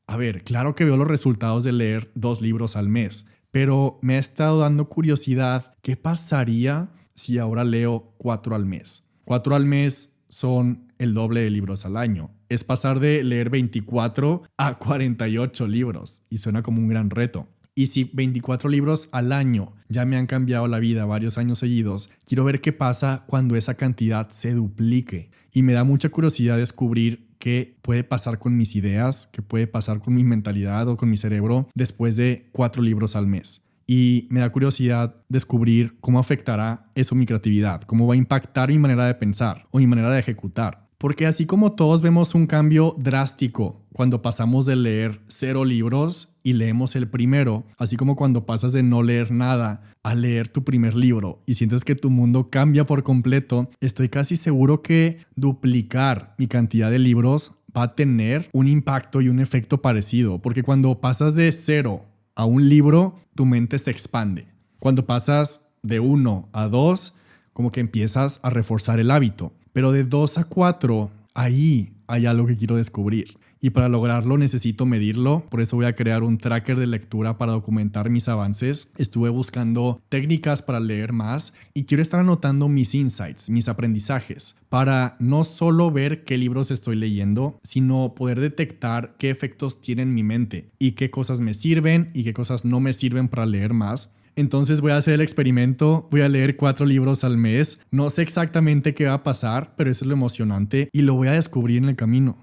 claro que veo los resultados de leer 2 libros al mes, pero me ha estado dando curiosidad, ¿qué pasaría si ahora leo 4 al mes? 4 al mes son el doble de libros al año. Es pasar de leer 24 a 48 libros y suena como un gran reto. Y si 24 libros al año ya me han cambiado la vida varios años seguidos, quiero ver qué pasa cuando esa cantidad se duplique. Y me da mucha curiosidad descubrir qué puede pasar con mis ideas, qué puede pasar con mi mentalidad o con mi cerebro después de 4 libros al mes. Y me da curiosidad descubrir cómo afectará eso mi creatividad, cómo va a impactar mi manera de pensar o mi manera de ejecutar. Porque así como todos vemos un cambio drástico cuando pasamos de leer 0 libros y leemos el primero, así como cuando pasas de no leer nada a leer tu primer libro y sientes que tu mundo cambia por completo, estoy casi seguro que duplicar mi cantidad de libros va a tener un impacto y un efecto parecido. Porque cuando pasas de 0 a un libro, tu mente se expande. Cuando pasas de 1 a 2, como que empiezas a reforzar el hábito. Pero de 2 a 4, ahí hay algo que quiero descubrir. Y para lograrlo necesito medirlo, por eso voy a crear un tracker de lectura para documentar mis avances. Estuve buscando técnicas para leer más y quiero estar anotando mis insights, mis aprendizajes, para no solo ver qué libros estoy leyendo, sino poder detectar qué efectos tiene en mi mente y qué cosas me sirven y qué cosas no me sirven para leer más. Entonces voy a hacer el experimento, voy a leer 4 libros al mes. No sé exactamente qué va a pasar, pero eso es lo emocionante y lo voy a descubrir en el camino.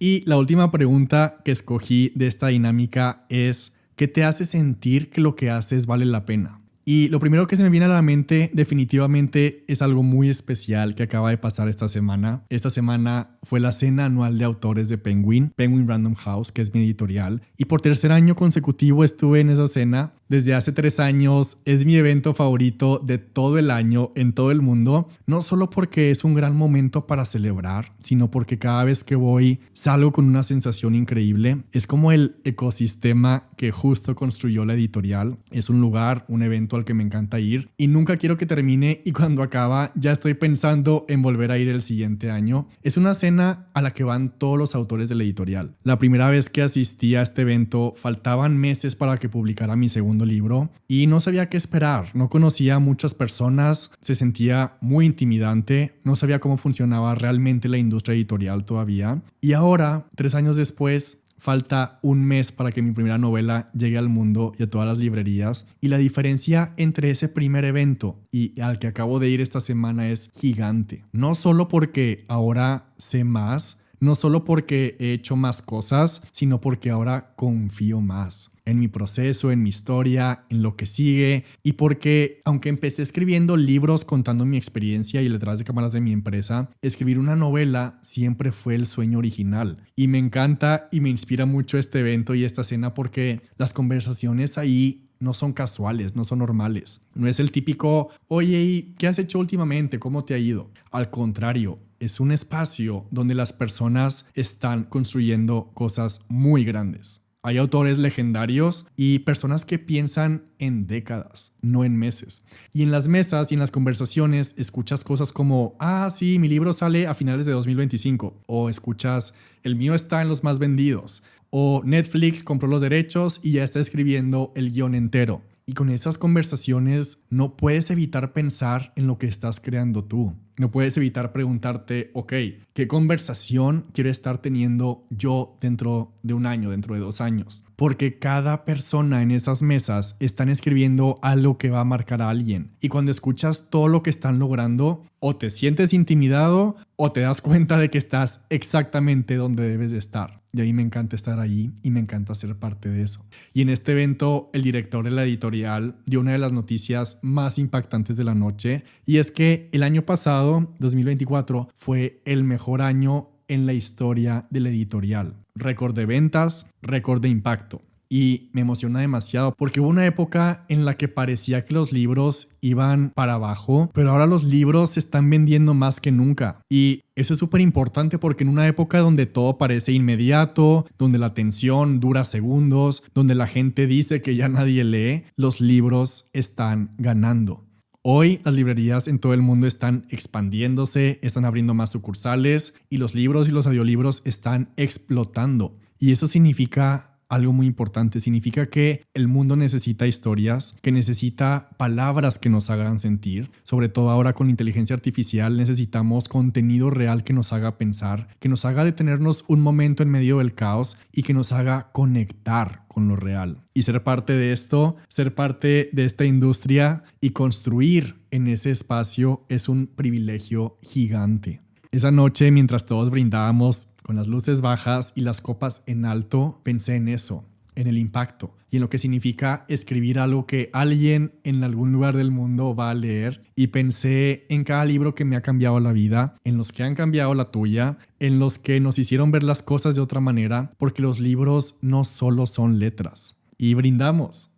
Y la última pregunta que escogí de esta dinámica es: ¿qué te hace sentir que lo que haces vale la pena? Y lo primero que se me viene a la mente definitivamente es algo muy especial que acaba de pasar esta semana. Esta semana fue la cena anual de autores de Penguin Random House, que es mi editorial. Y por 3er año consecutivo estuve en esa cena. Desde hace 3 años es mi evento favorito de todo el año en todo el mundo. No solo porque es un gran momento para celebrar, sino porque cada vez que voy salgo con una sensación increíble. Es como el ecosistema que justo construyó la editorial. Es un lugar, un evento al que me encanta ir y nunca quiero que termine, y cuando acaba ya estoy pensando en volver a ir el siguiente año. Es una cena a la que van todos los autores de la editorial. La primera vez que asistí a este evento faltaban meses para que publicara mi segundo libro y no sabía qué esperar. No conocía a muchas personas, se sentía muy intimidante, no sabía cómo funcionaba realmente la industria editorial todavía. Y ahora, 3 años después, falta un mes para que mi primera novela llegue al mundo y a todas las librerías, y la diferencia entre ese primer evento y al que acabo de ir esta semana es gigante. No solo porque ahora sé más, no solo porque he hecho más cosas, sino porque ahora confío más en mi proceso, en mi historia, en lo que sigue, y porque aunque empecé escribiendo libros contando mi experiencia y el detrás de cámaras de mi empresa, escribir una novela siempre fue el sueño original. Y me encanta y me inspira mucho este evento y esta cena porque las conversaciones ahí no son casuales, no son normales. No es el típico: oye, ¿y qué has hecho últimamente? ¿Cómo te ha ido? Al contrario, es un espacio donde las personas están construyendo cosas muy grandes. Hay autores legendarios y personas que piensan en décadas, no en meses. Y en las mesas y en las conversaciones escuchas cosas como: ah, sí, mi libro sale a finales de 2025. O escuchas: el mío está en los más vendidos. O Netflix compró los derechos y ya está escribiendo el guión entero. Y con esas conversaciones no puedes evitar pensar en lo que estás creando tú. No puedes evitar preguntarte: ok, ¿qué conversación quiero estar teniendo yo dentro de un año, dentro de 2 años? Porque cada persona en esas mesas están escribiendo algo que va a marcar a alguien. Y cuando escuchas todo lo que están logrando, o te sientes intimidado o te das cuenta de que estás exactamente donde debes de estar. Y a mí me encanta estar ahí y me encanta ser parte de eso. Y en este evento, el director de la editorial dio una de las noticias más impactantes de la noche, y es que el año pasado, 2024, fue el mejor año en la historia de la editorial. Récord de ventas, récord de impacto. Y me emociona demasiado porque hubo una época en la que parecía que los libros iban para abajo, pero ahora los libros se están vendiendo más que nunca. Y eso es súper importante porque en una época donde todo parece inmediato, donde la atención dura segundos, donde la gente dice que ya nadie lee, los libros están ganando. Hoy las librerías en todo el mundo están expandiéndose, están abriendo más sucursales y los libros y los audiolibros están explotando. Y eso significa algo muy importante. Significa que el mundo necesita historias, que necesita palabras que nos hagan sentir. Sobre todo ahora con la inteligencia artificial necesitamos contenido real que nos haga pensar, que nos haga detenernos un momento en medio del caos y que nos haga conectar con lo real. Y ser parte de esto, ser parte de esta industria y construir en ese espacio es un privilegio gigante. Esa noche, mientras todos brindábamos con las luces bajas y las copas en alto, pensé en eso, en el impacto y en lo que significa escribir algo que alguien en algún lugar del mundo va a leer. Y pensé en cada libro que me ha cambiado la vida, en los que han cambiado la tuya, en los que nos hicieron ver las cosas de otra manera, porque los libros no solo son letras. Y brindamos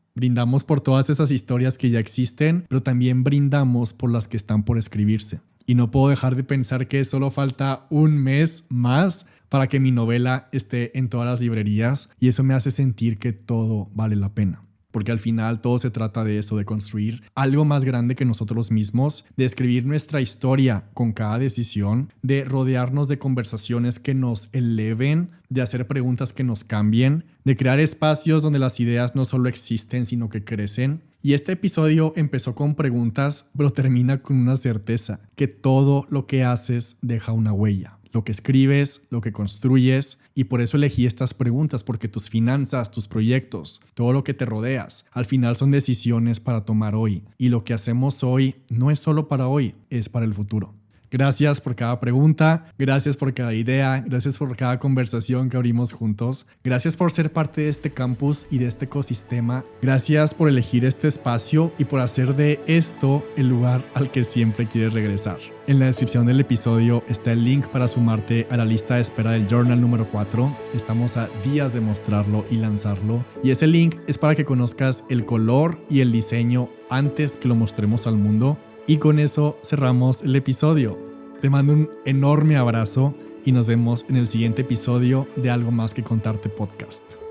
por todas esas historias que ya existen, pero también brindamos por las que están por escribirse. Y no puedo dejar de pensar que solo falta un mes más para que mi novela esté en todas las librerías, y eso me hace sentir que todo vale la pena. Porque al final todo se trata de eso, de construir algo más grande que nosotros mismos, de escribir nuestra historia con cada decisión, de rodearnos de conversaciones que nos eleven, de hacer preguntas que nos cambien, de crear espacios donde las ideas no solo existen, sino que crecen. Y este episodio empezó con preguntas, pero termina con una certeza, que todo lo que haces deja una huella. Lo que escribes, lo que construyes, y por eso elegí estas preguntas, porque tus finanzas, tus proyectos, todo lo que te rodeas, al final son decisiones para tomar hoy. Y lo que hacemos hoy no es solo para hoy, es para el futuro. Gracias por cada pregunta, gracias por cada idea, gracias por cada conversación que abrimos juntos, gracias por ser parte de este campus y de este ecosistema, gracias por elegir este espacio y por hacer de esto el lugar al que siempre quieres regresar. En la descripción del episodio está el link para sumarte a la lista de espera del Journal número 4. Estamos a días de mostrarlo y lanzarlo, y ese link es para que conozcas el color y el diseño antes que lo mostremos al mundo. Y con eso cerramos el episodio. Te mando un enorme abrazo y nos vemos en el siguiente episodio de Algo Más que Contarte Podcast.